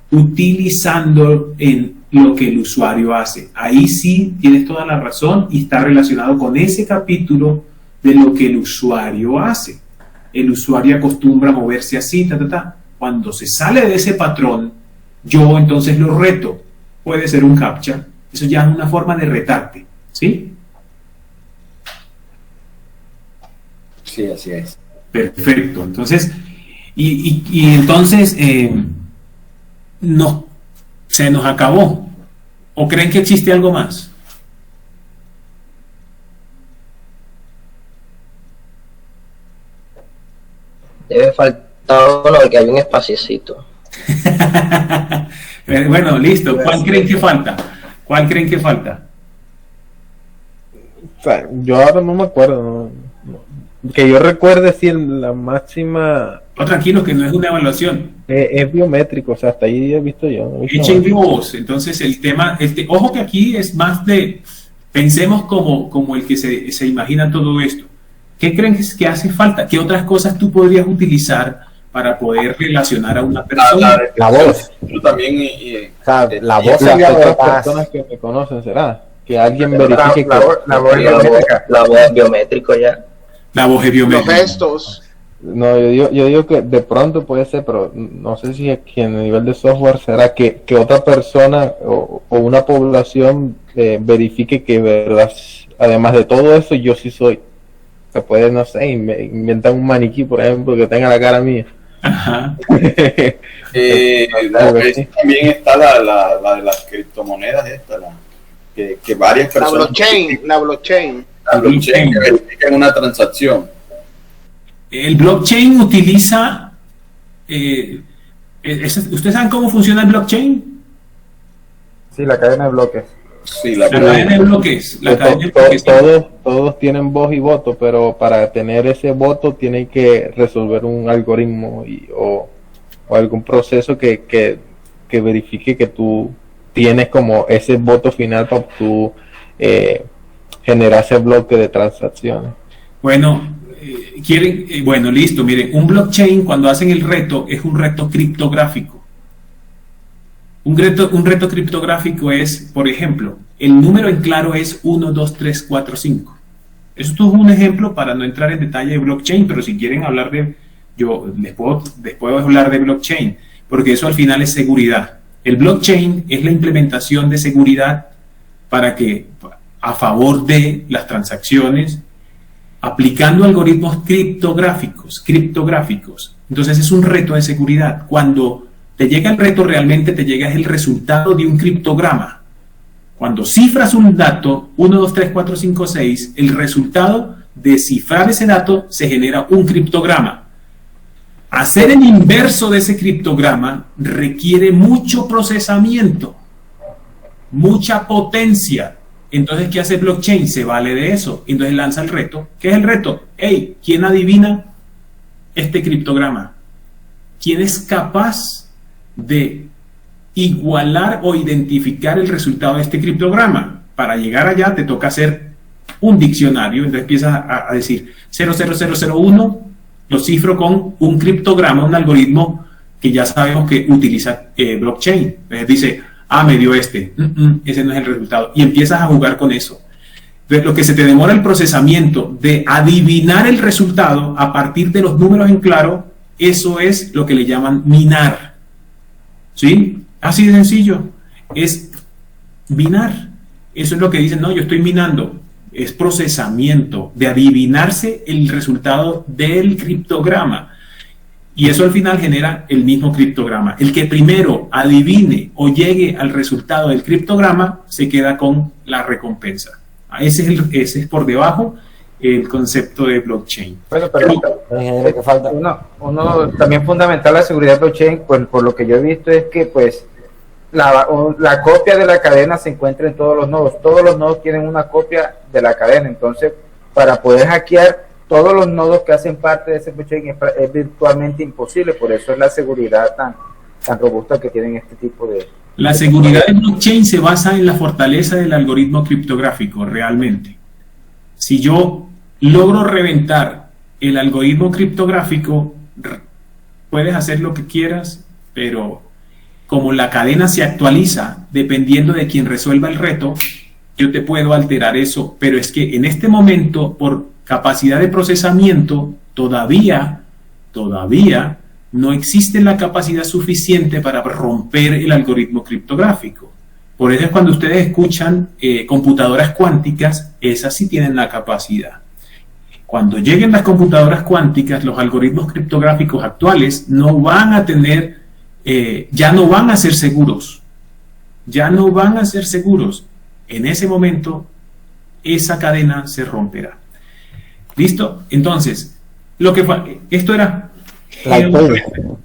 utilizando en lo que el usuario hace. Ahí sí tienes toda la razón y está relacionado con ese capítulo de lo que el usuario hace. El usuario acostumbra a moverse así, Cuando se sale de ese patrón, yo entonces lo reto. Puede ser un CAPTCHA. Eso ya es una forma de retarte. ¿Sí? Sí, así es. Perfecto. Entonces, y entonces se nos acabó. ¿O creen que existe algo más? Debe faltar uno porque hay un espaciecito. Bueno, listo. ¿Cuál creen que falta? ¿Cuál creen que falta? O sea, yo ahora no me acuerdo. Que yo recuerde si la máxima Tranquilo, que no es una evaluación. es biométrico, o sea, hasta ahí he visto yo. No he visto Echen más. globos. Entonces el tema, ojo que aquí es más de, pensemos como el que se imagina todo esto. ¿Qué creen que hace falta? ¿Qué otras cosas tú podrías utilizar para poder relacionar a una persona? La voz. Yo también, O sea, la voz Las sería lo otras más. personas que me conocen, ¿será? Que alguien verifique La voz biométrica. La voz es biométrico ya. La voz es Los biométrica. gestos. No, yo digo que de pronto puede ser, pero no sé si aquí en el nivel de software será que otra persona o una población verifique que verdad, además de todo eso, yo sí soy. Se puede, no sé, inventar un maniquí, por ejemplo, que tenga la cara mía. Ajá. también está la de las criptomonedas, que varias La personas. blockchain. La blockchain que verifican una transacción. El blockchain utiliza... ¿ustedes saben cómo funciona el blockchain? Sí, la cadena de bloques. Sí, La cadena de bloques. La cadena de bloques. Todos tienen voz y voto, pero para tener ese voto tienen que resolver un algoritmo o algún proceso que verifique que tú tienes como ese voto final para tú generar ese bloque de transacciones. Bueno, bueno, listo. Miren, un blockchain cuando hacen el reto es un reto criptográfico. Un reto criptográfico es, por ejemplo, el número en claro es 1, 2, 3, 4, 5. Eso es un ejemplo para no entrar en detalle de blockchain, pero si quieren hablar yo les puedo hablar de blockchain, porque eso al final es seguridad. El blockchain es la implementación de seguridad para que, a favor de las transacciones, aplicando algoritmos criptográficos. Entonces es un reto de seguridad. Cuando te llega el reto, realmente te llega el resultado de un criptograma. Cuando cifras un dato, 1, 2, 3, 4, 5, 6, el resultado de cifrar ese dato se genera un criptograma. Hacer el inverso de ese criptograma requiere mucho procesamiento, mucha potencia. Entonces, ¿qué hace blockchain? Se vale de eso. Entonces lanza el reto. ¿Qué es el reto? Hey, ¿quién adivina este criptograma? ¿Quién es capaz de igualar o identificar el resultado de este criptograma? Para llegar allá te toca hacer un diccionario. Entonces empiezas a decir 00001, lo cifro con un criptograma, un algoritmo que ya sabemos que utiliza blockchain. Entonces dice, me dio ese no es el resultado, y empiezas a jugar con eso. Entonces lo que se te demora el procesamiento de adivinar el resultado a partir de los números en claro, eso es lo que le llaman minar. ¿Sí? Así de sencillo, es binar. Eso es lo que dicen, no, yo estoy minando. Es procesamiento de adivinarse el resultado del criptograma. Y eso al final genera el mismo criptograma. El que primero adivine o llegue al resultado del criptograma se queda con la recompensa. Ese es por debajo el concepto de blockchain. Bueno, pero que falta. Uno también fundamental la seguridad de blockchain, pues, por lo que yo he visto, es que pues la copia de la cadena se encuentra en todos los nodos. Todos los nodos tienen una copia de la cadena. Entonces, para poder hackear todos los nodos que hacen parte de ese blockchain es virtualmente imposible. Por eso es la seguridad tan robusta que tienen este tipo de... La seguridad de blockchain se basa en la fortaleza del algoritmo criptográfico, realmente. Si yo logro reventar el algoritmo criptográfico, puedes hacer lo que quieras, pero como la cadena se actualiza dependiendo de quien resuelva el reto, yo te puedo alterar eso, pero es que en este momento, por capacidad de procesamiento, todavía no existe la capacidad suficiente para romper el algoritmo criptográfico. Por eso es cuando ustedes escuchan computadoras cuánticas, esas sí tienen la capacidad. Cuando lleguen las computadoras cuánticas, los algoritmos criptográficos actuales no van a tener, ya no van a ser seguros. En ese momento, esa cadena se romperá. ¿Listo? Entonces, esto era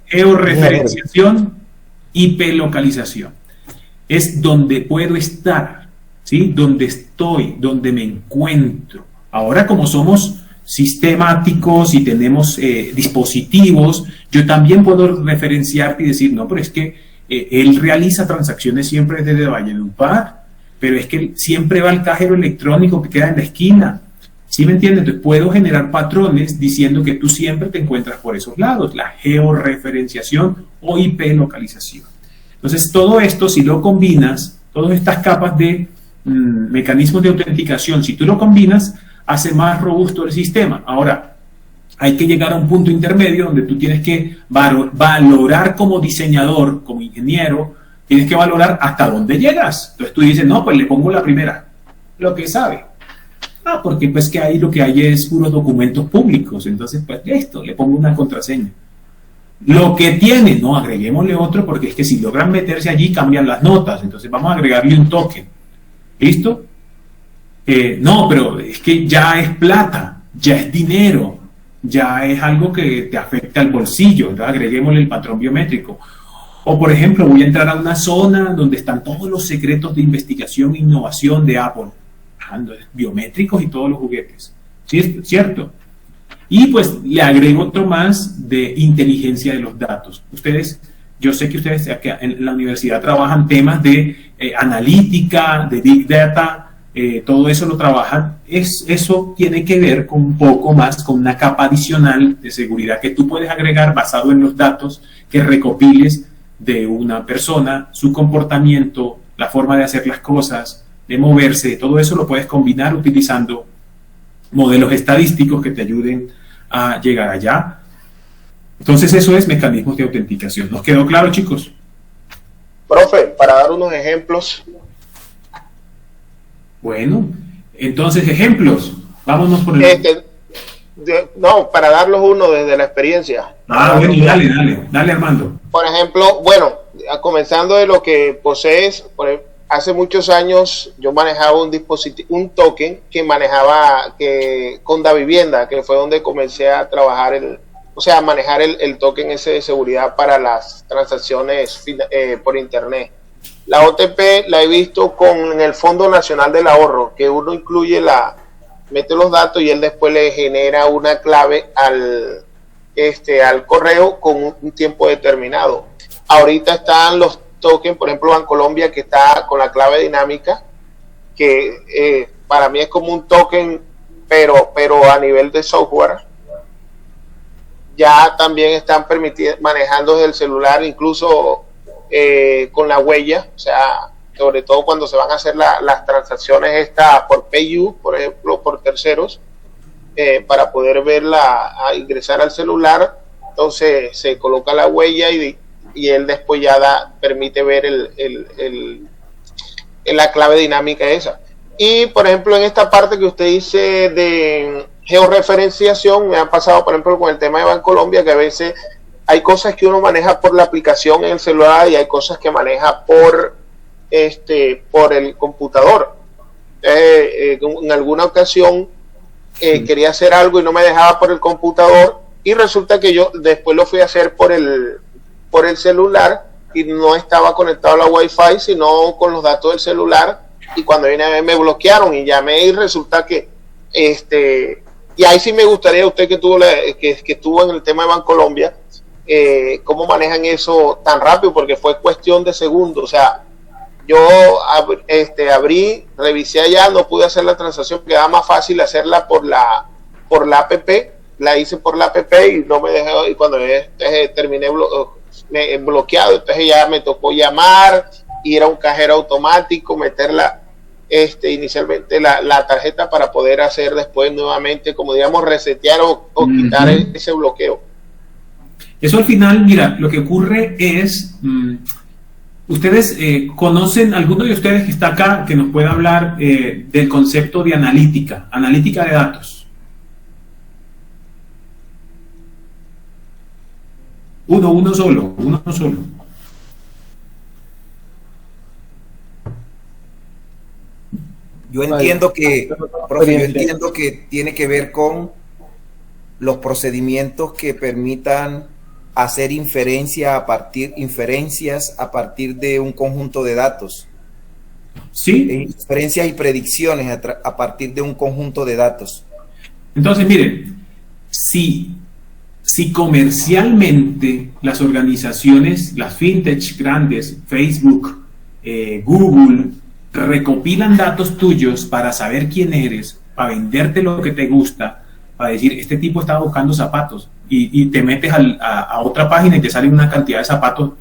georreferenciación IP-localización. Es donde puedo estar, ¿sí? Donde estoy, donde me encuentro. Ahora, como somos sistemáticos y tenemos dispositivos, yo también puedo referenciarte y decir, no, pero es que él realiza transacciones siempre desde Valledupar, pero es que siempre va al cajero electrónico que queda en la esquina. ¿Sí me entiendes? Entonces puedo generar patrones diciendo que tú siempre te encuentras por esos lados, la georreferenciación o IP-localización. Entonces todo esto, si lo combinas, todas estas capas de mecanismos de autenticación, si tú lo combinas, hace más robusto el sistema. Ahora, hay que llegar a un punto intermedio donde tú tienes que valorar como diseñador, como ingeniero, tienes que valorar hasta dónde llegas. Entonces tú dices, no, pues le pongo la primera, lo que sabe. Ah, porque pues que ahí lo que hay es puros documentos públicos, entonces pues esto, le pongo una contraseña. Lo que tiene, no, agreguémosle otro, porque es que si logran meterse allí cambian las notas, entonces vamos a agregarle un token. ¿Listo? No, pero es que ya es plata, ya es dinero, ya es algo que te afecta al bolsillo, entonces agreguémosle el patrón biométrico. O por ejemplo, voy a entrar a una zona donde están todos los secretos de investigación e innovación de Apple, biométricos y todos los juguetes, ¿cierto? Y pues le agrego otro más de inteligencia de los datos. Ustedes, yo sé que ustedes aquí en la universidad trabajan temas de analítica, de Big Data, todo eso lo trabajan. Eso tiene que ver con un poco más, con una capa adicional de seguridad que tú puedes agregar basado en los datos que recopiles de una persona, su comportamiento, la forma de hacer las cosas, de moverse, todo eso lo puedes combinar utilizando modelos estadísticos que te ayuden a llegar allá. Entonces eso es mecanismos de autenticación. ¿Nos quedó claro, chicos? Profe, para dar unos ejemplos. Bueno, entonces ejemplos. Vámonos por el... No, para darlos uno desde la experiencia. Bueno, dale Armando. Por ejemplo, bueno, comenzando de lo que posees, hace muchos años yo manejaba un dispositivo, un token que manejaba con Davivienda, que fue donde comencé a trabajar a manejar el token ese de seguridad para las transacciones por internet. La OTP la he visto con el Fondo Nacional del Ahorro, que uno incluye mete los datos y él después le genera una clave al correo con un tiempo determinado. Ahorita están los tokens, por ejemplo, Bancolombia, que está con la clave dinámica, que para mí es como un token, pero a nivel de software. Ya también están manejando desde el celular, incluso con la huella, o sea, sobre todo cuando se van a hacer las transacciones por PayU, por ejemplo, por terceros, para poder ingresar al celular. Entonces se coloca la huella y él después ya permite ver la clave dinámica esa. Y por ejemplo, en esta parte que usted dice de georreferenciación, me ha pasado por ejemplo con el tema de Bancolombia, que a veces hay cosas que uno maneja por la aplicación en el celular y hay cosas que maneja por el computador. En alguna ocasión quería hacer algo y no me dejaba por el computador, y resulta que yo después lo fui a hacer por el celular y no estaba conectado a la Wi-Fi, sino con los datos del celular, y cuando vine a ver me bloquearon y llamé y resulta que y ahí sí me gustaría, usted que estuvo en el tema de Bancolombia, cómo manejan eso tan rápido, porque fue cuestión de segundos. O sea, yo abrí, revisé allá, no pude hacer la transacción, quedaba más fácil hacerla por la app, la hice por la app y no me dejó, y cuando terminé bloqueado, entonces ya me tocó llamar, ir a un cajero automático, meterla inicialmente la tarjeta para poder hacer después nuevamente, como digamos, resetear o quitar ese bloqueo. Eso al final, mira, lo que ocurre es, ustedes conocen, alguno de ustedes que está acá, que nos pueda hablar del concepto de analítica de datos. Uno solo. Yo entiendo que, profe, tiene que ver con los procedimientos que permitan hacer inferencias a partir de un conjunto de datos. Sí. Inferencias y predicciones a partir de un conjunto de datos. Entonces, miren, si comercialmente las organizaciones, las fintech grandes, Facebook, Google, recopilan datos tuyos para saber quién eres, para venderte lo que te gusta, para decir, este tipo estaba buscando zapatos, y te metes a otra página y te salen una cantidad de zapatos,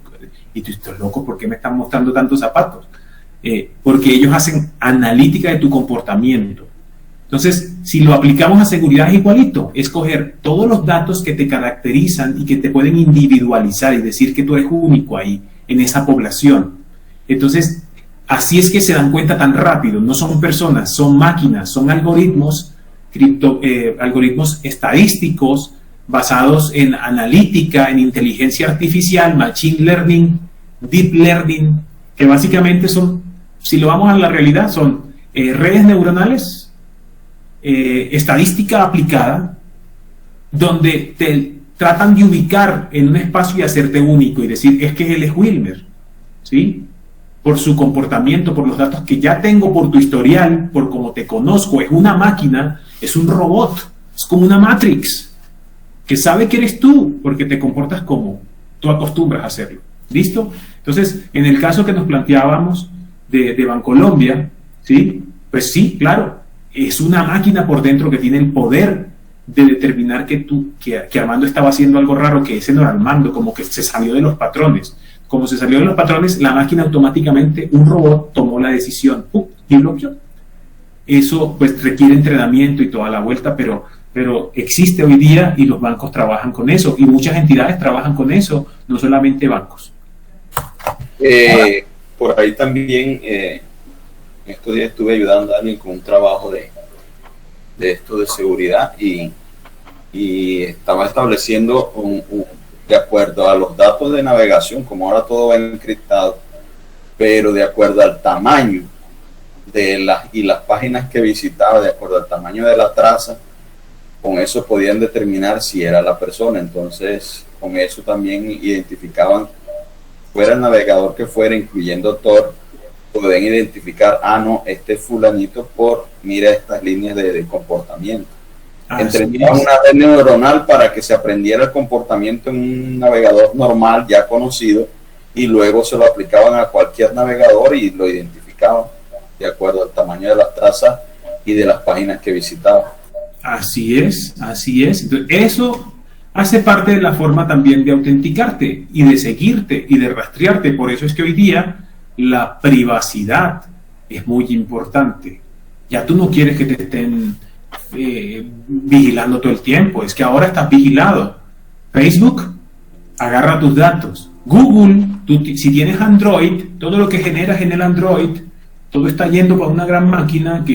y tú estás loco, ¿por qué me están mostrando tantos zapatos? Porque ellos hacen analítica de tu comportamiento. Entonces, si lo aplicamos a seguridad es igualito, es coger todos los datos que te caracterizan y que te pueden individualizar y decir que tú eres único ahí, en esa población. Entonces, así es que se dan cuenta tan rápido, no son personas, son máquinas, son algoritmos, algoritmos estadísticos basados en analítica, en inteligencia artificial, machine learning, deep learning, que básicamente son, si lo vamos a la realidad, son redes neuronales, estadística aplicada, donde te tratan de ubicar en un espacio y hacerte único y decir, es que él es Wilmer, ¿sí? Por su comportamiento, por los datos que ya tengo, por tu historial, por cómo te conozco, es una máquina, es un robot, es como una Matrix, que sabe que eres tú, porque te comportas como tú acostumbras a hacerlo. ¿Listo? Entonces, en el caso que nos planteábamos de Bancolombia, ¿sí? Pues sí, claro, es una máquina por dentro que tiene el poder de determinar que Armando estaba haciendo algo raro, que ese no era Armando, como que se salió de los patrones. Como se salió de los patrones, la máquina automáticamente, un robot tomó la decisión y bloqueó. Eso pues requiere entrenamiento y toda la vuelta, pero existe hoy día y los bancos trabajan con eso y muchas entidades trabajan con eso, no solamente bancos. Por ahí también, estos días estuve ayudando a alguien con un trabajo de esto de seguridad y estaba estableciendo de acuerdo a los datos de navegación, como ahora todo va encriptado, pero de acuerdo al tamaño de las páginas que visitaba, de acuerdo al tamaño de la traza, con eso podían determinar si era la persona. Entonces, con eso también identificaban, fuera el navegador que fuera, incluyendo Tor, pueden identificar, no, este es fulanito mira estas líneas de comportamiento. Entrenaban una red neuronal para que se aprendiera el comportamiento en un navegador normal, ya conocido, y luego se lo aplicaban a cualquier navegador y lo identificaban de acuerdo al tamaño de las trazas y de las páginas que visitaba. Así es, así es. Entonces, eso hace parte de la forma también de autenticarte y de seguirte y de rastrearte. Por eso es que hoy día la privacidad es muy importante. Ya tú no quieres que te estén vigilando todo el tiempo, es que ahora estás vigilado. Facebook agarra tus datos. Google, si tienes Android, todo lo que generas en el Android, todo está yendo para una gran máquina que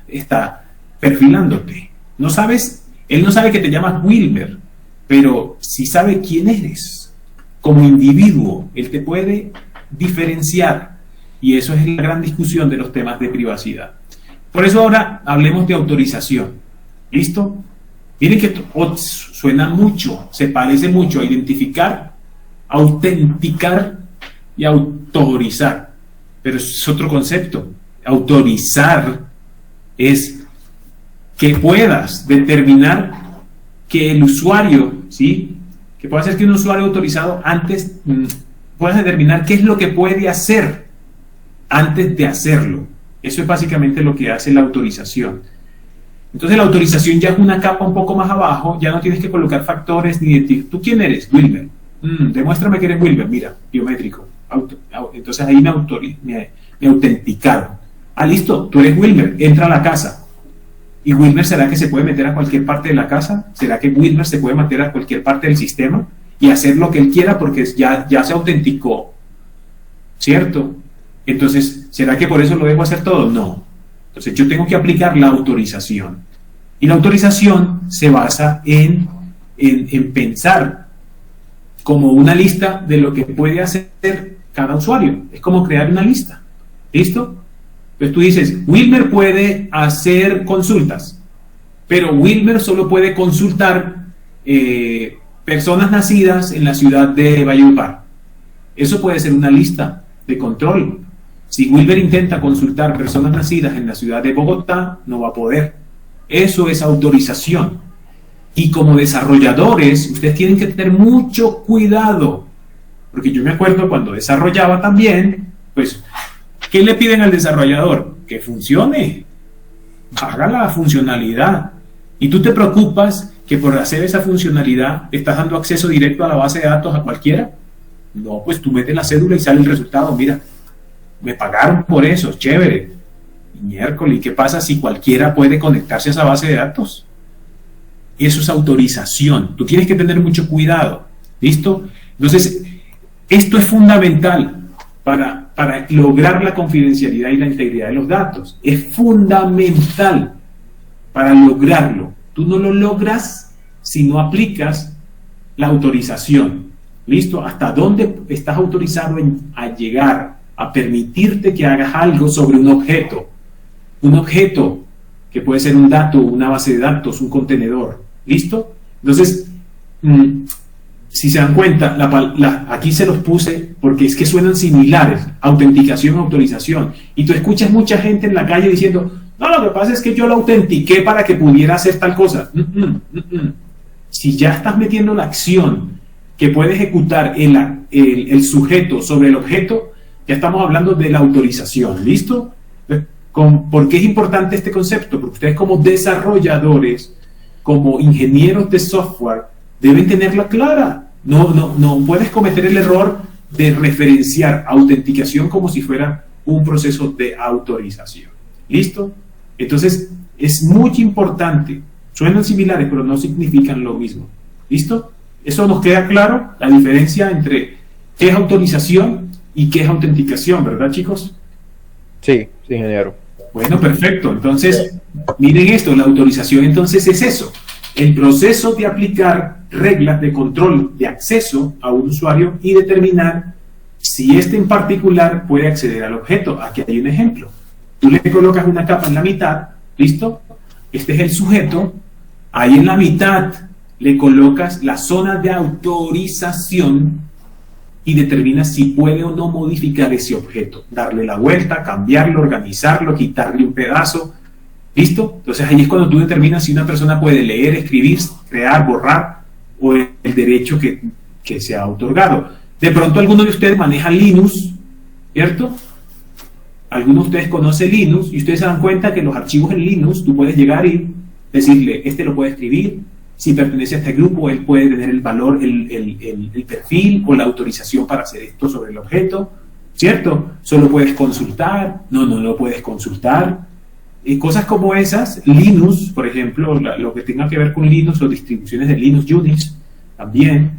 está perfilándote. No sabes, él no sabe que te llamas Wilmer, pero sí sabe quién eres como individuo. Él te puede diferenciar, y eso es la gran discusión de los temas de privacidad. Por eso ahora hablemos de autorización. ¿Listo? Miren que suena mucho, se parece mucho a identificar, autenticar y autorizar, pero es otro concepto. Autorizar es que puedas determinar que el usuario, ¿sí? Que pueda ser que un usuario autorizado antes puedas determinar qué es lo que puede hacer antes de hacerlo. Eso es básicamente lo que hace la autorización. Entonces la autorización ya es una capa un poco más abajo, ya no tienes que colocar factores ni de ¿tú quién eres? Wilmer. Demuéstrame que eres Wilmer, mira, biométrico. Entonces ahí me autenticaron. Listo, tú eres Wilmer, entra a la casa. ¿Y Wilmer será que se puede meter a cualquier parte de la casa? ¿Será que Wilmer se puede meter a cualquier parte del sistema y hacer lo que él quiera porque ya se autenticó? ¿Cierto? Entonces, ¿será que por eso lo dejo hacer todo? No. Entonces yo tengo que aplicar la autorización. Y la autorización se basa en pensar como una lista de lo que puede hacer cada usuario. Es como crear una lista. ¿Listo? Entonces tú dices, Wilmer puede hacer consultas, pero Wilmer solo puede consultar personas nacidas en la ciudad de Valledupar. Eso puede ser una lista de control. Si Wilber intenta consultar personas nacidas en la ciudad de Bogotá, no va a poder. Eso es autorización. Y como desarrolladores, ustedes tienen que tener mucho cuidado. Porque yo me acuerdo cuando desarrollaba también, pues, ¿qué le piden al desarrollador? Que funcione. Haga la funcionalidad. Y tú te preocupas que por hacer esa funcionalidad estás dando acceso directo a la base de datos a cualquiera. No, pues tú metes la cédula y sale el resultado. Mira, me pagaron por eso, chévere. Miércoles, ¿y qué pasa si cualquiera puede conectarse a esa base de datos? Eso es autorización. Tú tienes que tener mucho cuidado. ¿Listo? Entonces, esto es fundamental para lograr la confidencialidad y la integridad de los datos. Es fundamental para lograrlo. Tú no lo logras si no aplicas la autorización. ¿Listo? ¿Hasta dónde estás autorizado a llegar a permitirte que hagas algo sobre un objeto? Un objeto que puede ser un dato, una base de datos, un contenedor. ¿Listo? Entonces, si se dan cuenta, aquí se los puse porque es que suenan similares, autenticación, autorización. Y tú escuchas mucha gente en la calle diciendo, no, lo que pasa es que yo lo autentiqué para que pudiera hacer tal cosa. Si ya estás metiendo la acción que puede ejecutar el sujeto sobre el objeto, ya estamos hablando de la autorización. ¿Listo? ¿Por qué es importante este concepto? Porque ustedes como desarrolladores, como ingenieros de software, deben tenerla clara. No puedes cometer el error de referenciar autenticación como si fuera un proceso de autorización. ¿Listo? Entonces, es muy importante. Suenan similares, pero no significan lo mismo. ¿Listo? Eso nos queda claro, la diferencia entre qué es autorización y qué es autenticación, ¿verdad, chicos? Sí, ingeniero. Bueno, perfecto. Entonces, miren esto, la autorización entonces es eso, el proceso de aplicar reglas de control de acceso a un usuario y determinar si éste en particular puede acceder al objeto. Aquí hay un ejemplo. Tú le colocas una capa en la mitad, ¿listo? Este es el sujeto, ahí en la mitad le colocas la zona de autorización y determinas si puede o no modificar ese objeto, darle la vuelta, cambiarlo, organizarlo, quitarle un pedazo. ¿Listo? Entonces ahí es cuando tú determinas si una persona puede leer, escribir, crear, borrar o el derecho que se ha otorgado. De pronto alguno de ustedes maneja Linux, ¿cierto? Algunos de ustedes conocen Linux y ustedes se dan cuenta que los archivos en Linux tú puedes llegar y decirle, este lo puede escribir, si pertenece a este grupo, él puede tener el valor, el perfil o la autorización para hacer esto sobre el objeto, ¿cierto? Solo puedes consultar, no lo puedes consultar. Cosas como esas, Linux, por ejemplo, lo que tenga que ver con Linux o distribuciones de Linux, Unix, también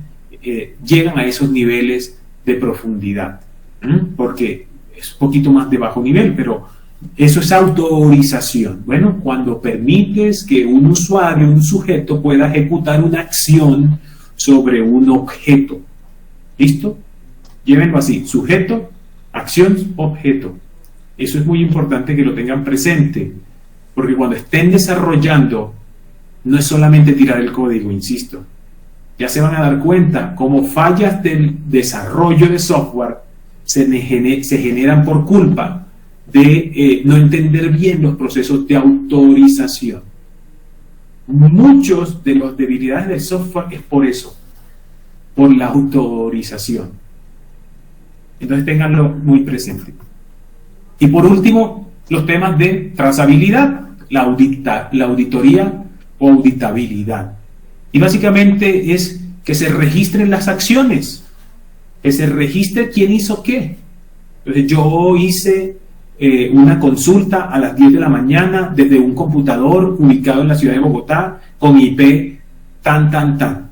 llegan a esos niveles de profundidad, porque es un poquito más de bajo nivel, pero eso es autorización. Bueno, cuando permites que un usuario, un sujeto pueda ejecutar una acción sobre un objeto. ¿Listo? Llévenlo así, sujeto, acción, objeto. Eso es muy importante que lo tengan presente, porque cuando estén desarrollando, no es solamente tirar el código, insisto. Ya se van a dar cuenta cómo fallas del desarrollo de software se generan por culpa de no entender bien los procesos de autorización. Muchos de las debilidades del software es por eso, por la autorización. Entonces ténganlo muy presente. Y por último, los temas de trazabilidad, la auditoría o auditabilidad. Y básicamente es que se registren las acciones, que se registre quién hizo qué. Entonces yo hice una consulta a las 10 de la mañana desde un computador ubicado en la ciudad de Bogotá con IP tan.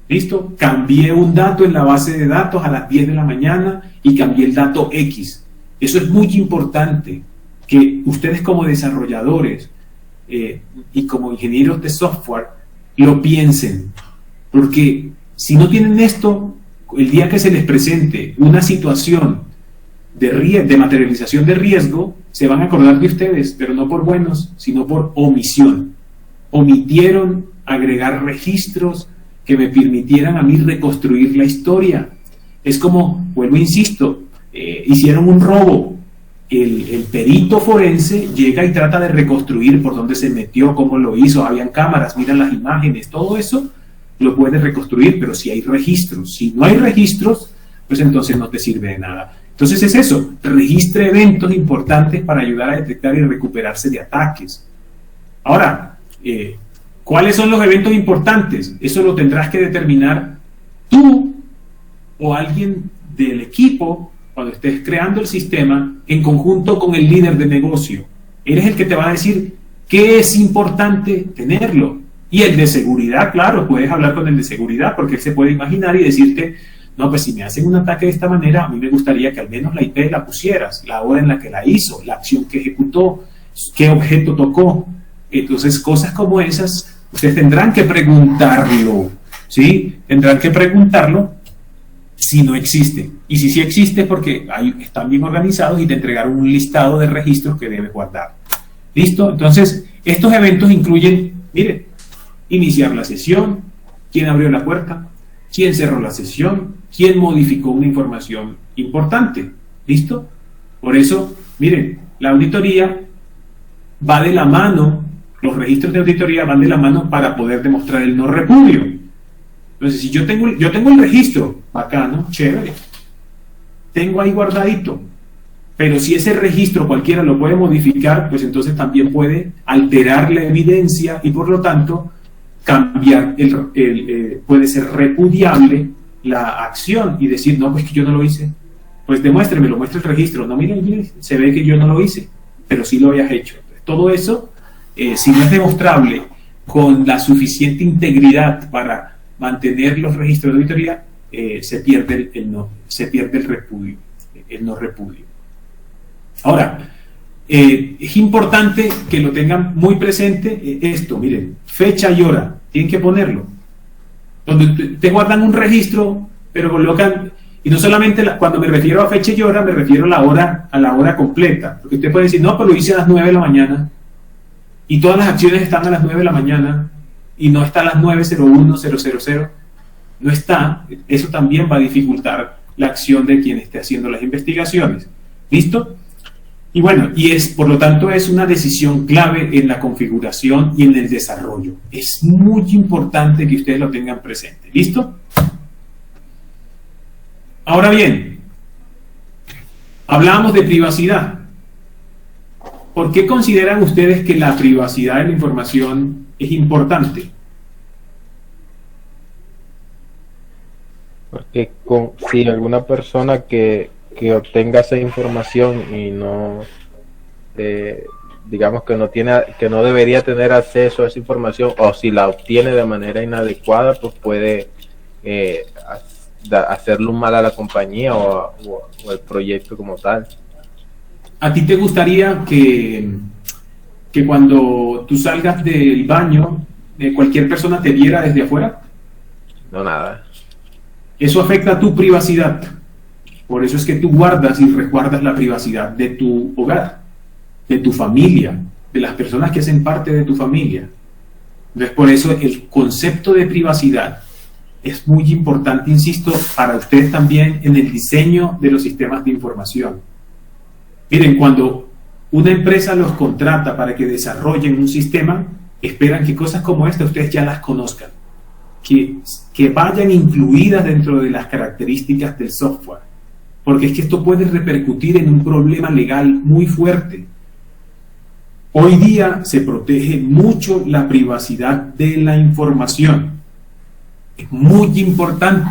¿Listo? Cambié un dato en la base de datos a las 10 de la mañana y cambié el dato X. Eso es muy importante, que ustedes como desarrolladores y como ingenieros de software lo piensen, porque si no tienen esto, el día que se les presente una situación de materialización de riesgo, se van a acordar de ustedes, pero no por buenos, sino por omisión. Omitieron agregar registros que me permitieran a mí reconstruir la historia. Es como, vuelvo, insisto, hicieron un robo. El perito forense llega y trata de reconstruir por dónde se metió, cómo lo hizo, habían cámaras, miran las imágenes, todo eso lo puedes reconstruir, pero si hay registros. Si no hay registros, pues entonces no te sirve de nada. Entonces es eso, registre eventos importantes para ayudar a detectar y recuperarse de ataques. Ahora, ¿cuáles son los eventos importantes? Eso lo tendrás que determinar tú o alguien del equipo cuando estés creando el sistema en conjunto con el líder de negocio. Eres el que te va a decir qué es importante tenerlo. Y el de seguridad, claro, puedes hablar con el de seguridad porque él se puede imaginar y decirte, no, pues si me hacen un ataque de esta manera, a mí me gustaría que al menos la IP la pusieras, la hora en la que la hizo, la acción que ejecutó, qué objeto tocó. Entonces, cosas como esas, ustedes tendrán que preguntarlo, ¿sí? Tendrán que preguntarlo si no existe. Y si sí existe, porque están bien organizados y te entregaron un listado de registros que debes guardar. ¿Listo? Entonces, estos eventos incluyen, miren, iniciar la sesión, quién abrió la puerta, quién cerró la sesión, quién modificó una información importante. ¿Listo? Por eso, miren, la auditoría va de la mano, los registros de auditoría van de la mano para poder demostrar el no repudio. Entonces, si yo tengo el registro, bacano, chévere, tengo ahí guardadito, pero si ese registro cualquiera lo puede modificar, pues entonces también puede alterar la evidencia y por lo tanto cambiar, puede ser repudiable la acción y decir, no, pues que yo no lo hice. Pues demuéstremelo, muestre el registro. No, miren, se ve que yo no lo hice, pero sí lo habías hecho. Todo eso, si no es demostrable con la suficiente integridad para mantener los registros de auditoría, se pierde el repudio, el no repudio. Ahora, es importante que lo tengan muy presente esto, miren, fecha y hora, tienen que ponerlo. Donde te guardan un registro, pero colocan, y no solamente cuando me refiero a fecha y hora, me refiero a la hora completa, porque usted puede decir, no, pues lo hice a las 9 de la mañana, y todas las acciones están a las 9 de la mañana, y no está a las 9:01:000, no está, eso también va a dificultar la acción de quien esté haciendo las investigaciones. ¿Listo? Y bueno, por lo tanto es una decisión clave en la configuración y en el desarrollo. Es muy importante que ustedes lo tengan presente. ¿Listo? Ahora bien, hablábamos de privacidad. ¿Por qué consideran ustedes que la privacidad de la información es importante? Porque si alguna persona que obtenga esa información y no, digamos que no debería tener acceso a esa información, o si la obtiene de manera inadecuada, pues puede hacerle un mal a la compañía o al proyecto como tal. ¿A ti te gustaría que cuando tú salgas del baño, cualquier persona te viera desde afuera? No, nada. Eso afecta a tu privacidad. Por eso es que tú guardas y resguardas la privacidad de tu hogar, de tu familia, de las personas que hacen parte de tu familia. Entonces, por eso el concepto de privacidad es muy importante, insisto, para ustedes también en el diseño de los sistemas de información. Miren, cuando una empresa los contrata para que desarrollen un sistema, esperan que cosas como esta ustedes ya las conozcan, que vayan incluidas dentro de las características del software, porque es que esto puede repercutir en un problema legal muy fuerte. Hoy día se protege mucho la privacidad de la información. Es muy importante,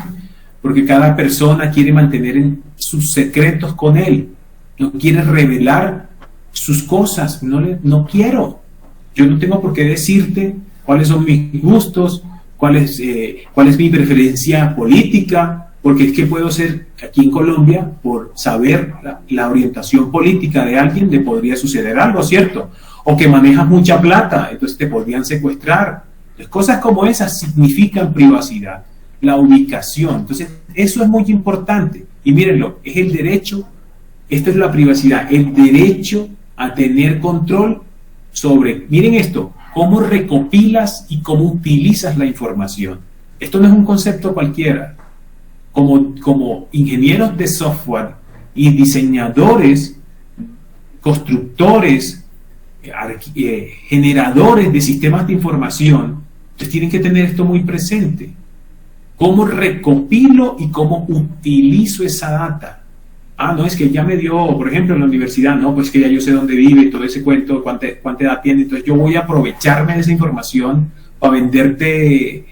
porque cada persona quiere mantener sus secretos con él, no quiere revelar sus cosas, no quiero. Yo no tengo por qué decirte cuáles son mis gustos, cuál es mi preferencia política, porque es que puedo ser, aquí en Colombia, por saber la orientación política de alguien, le podría suceder algo, ¿cierto? O que manejas mucha plata, entonces te podrían secuestrar. Entonces, cosas como esas significan privacidad, la ubicación. Entonces, eso es muy importante. Y mírenlo, es el derecho, esta es la privacidad, el derecho a tener control sobre, miren esto, cómo recopilas y cómo utilizas la información. Esto no es un concepto cualquiera. Como ingenieros de software y diseñadores, constructores, generadores de sistemas de información, ustedes tienen que tener esto muy presente. ¿Cómo recopilo y cómo utilizo esa data? No, es que ya me dio, por ejemplo, en la universidad, no, pues que ya yo sé dónde vive, todo ese cuento, cuánta edad tiene, entonces yo voy a aprovecharme de esa información para venderte,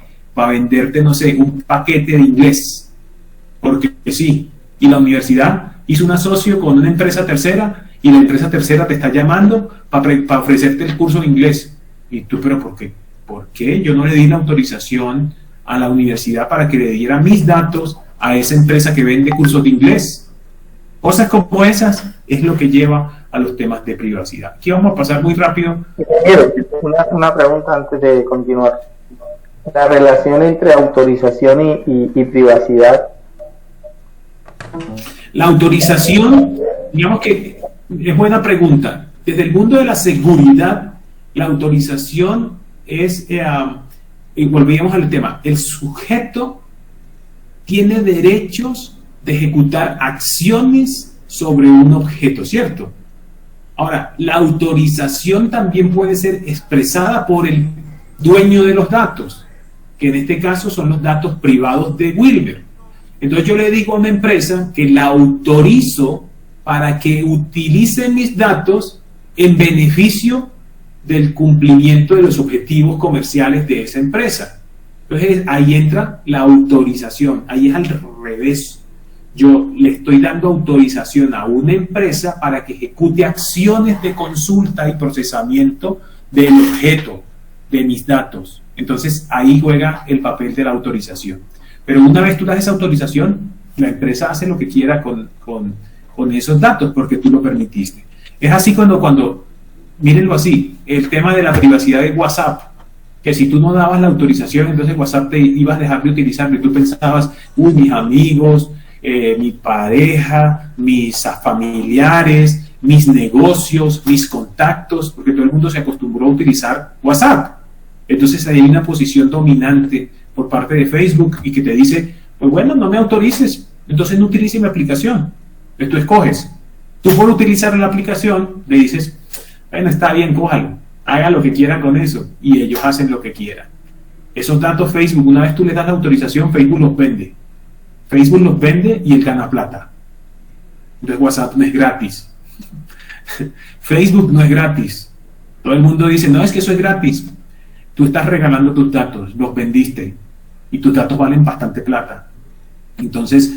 no sé, un paquete de inglés, porque sí, y la universidad hizo un asocio con una empresa tercera, y la empresa tercera te está llamando para ofrecerte el curso de inglés, y tú, pero ¿por qué yo no le di la autorización a la universidad para que le diera mis datos a esa empresa que vende cursos de inglés? Cosas como esas es lo que lleva a los temas de privacidad. Aquí vamos a pasar muy rápido. Una pregunta antes de continuar. La relación entre autorización y privacidad. La autorización, digamos que es buena pregunta. Desde el mundo de la seguridad, la autorización es, y volvíamos al tema, el sujeto tiene derechos de ejecutar acciones sobre un objeto, ¿cierto? Ahora, la autorización también puede ser expresada por el dueño de los datos, que en este caso son los datos privados de Wilber. Entonces yo le digo a una empresa que la autorizo para que utilice mis datos en beneficio del cumplimiento de los objetivos comerciales de esa empresa. Entonces ahí entra la autorización, ahí es al revés. Yo le estoy dando autorización a una empresa para que ejecute acciones de consulta y procesamiento del objeto de mis datos. Entonces ahí juega el papel de la autorización. Pero una vez tú das esa autorización, la empresa hace lo que quiera con esos datos porque tú lo permitiste. Es así cuando, mírenlo así, el tema de la privacidad de WhatsApp, que si tú no dabas la autorización, entonces WhatsApp te ibas a dejar de utilizarlo y tú pensabas, uy, mis amigos, mi pareja, mis familiares, mis negocios, mis contactos, porque todo el mundo se acostumbró a utilizar WhatsApp. Entonces hay una posición dominante por parte de Facebook y que te dice, pues bueno, no me autorices, entonces no utilices mi aplicación. Entonces tú escoges. Tú por utilizar la aplicación le dices, bueno, está bien, cójalo, haga lo que quiera con eso, y ellos hacen lo que quieran. Esos datos Facebook, una vez tú le das la autorización, Facebook los vende. Facebook los vende y él gana plata. Entonces WhatsApp no es gratis. Facebook no es gratis. Todo el mundo dice, no, es que eso es gratis. Tú estás regalando tus datos, los vendiste y tus datos valen bastante plata. Entonces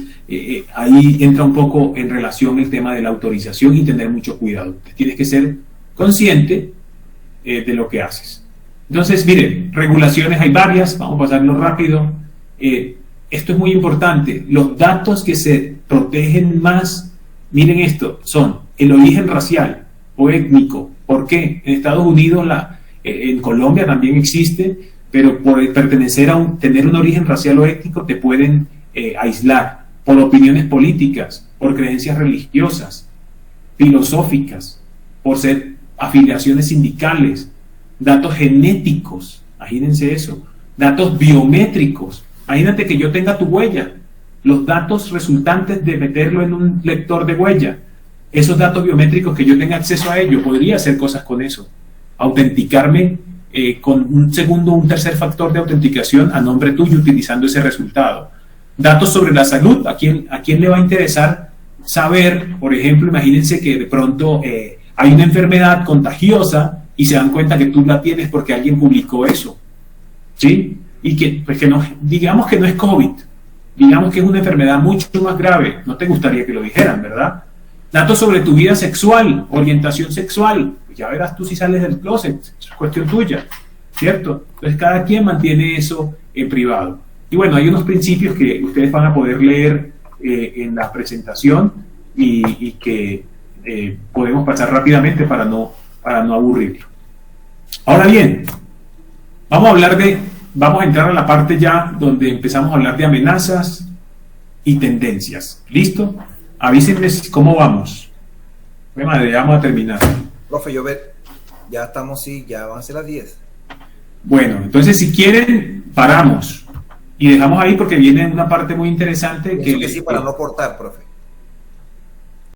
ahí entra un poco en relación el tema de la autorización y tener mucho cuidado. Tienes que ser consciente de lo que haces. Entonces, miren, regulaciones hay varias, vamos a pasarlo rápido. Esto es muy importante. Los datos que se protegen más, miren esto, son el origen racial o étnico. ¿Por qué? En Estados Unidos, en Colombia también existe, pero por pertenecer tener un origen racial o étnico te pueden aislar por opiniones políticas, por creencias religiosas, filosóficas, por ser afiliaciones sindicales, datos genéticos, imagínense eso, datos biométricos. Imagínate que yo tenga tu huella, los datos resultantes de meterlo en un lector de huella, esos datos biométricos que yo tenga acceso a ellos, podría hacer cosas con eso, autenticarme con un tercer factor de autenticación a nombre tuyo utilizando ese resultado. Datos sobre la salud, ¿a quién le va a interesar saber? Por ejemplo, imagínense que de pronto hay una enfermedad contagiosa y se dan cuenta que tú la tienes porque alguien publicó eso, ¿sí? Y que no, digamos que no es COVID, digamos que es una enfermedad mucho más grave, no te gustaría que lo dijeran, ¿verdad? Datos sobre tu vida sexual, orientación sexual, pues ya verás tú si sales del closet, es cuestión tuya, ¿cierto? Entonces cada quien mantiene eso en privado. Y bueno, hay unos principios que ustedes van a poder leer en la presentación y que podemos pasar rápidamente para no aburrirlo. Ahora bien, vamos a entrar a la parte ya donde empezamos a hablar de amenazas y tendencias. ¿Listo? Avísenme cómo vamos. Madre, ya vamos a terminar. Profe, ya estamos, sí, ya van a ser las 10. Bueno, entonces si quieren, paramos Y dejamos ahí porque viene una parte muy interesante que sí, para no cortar, profe.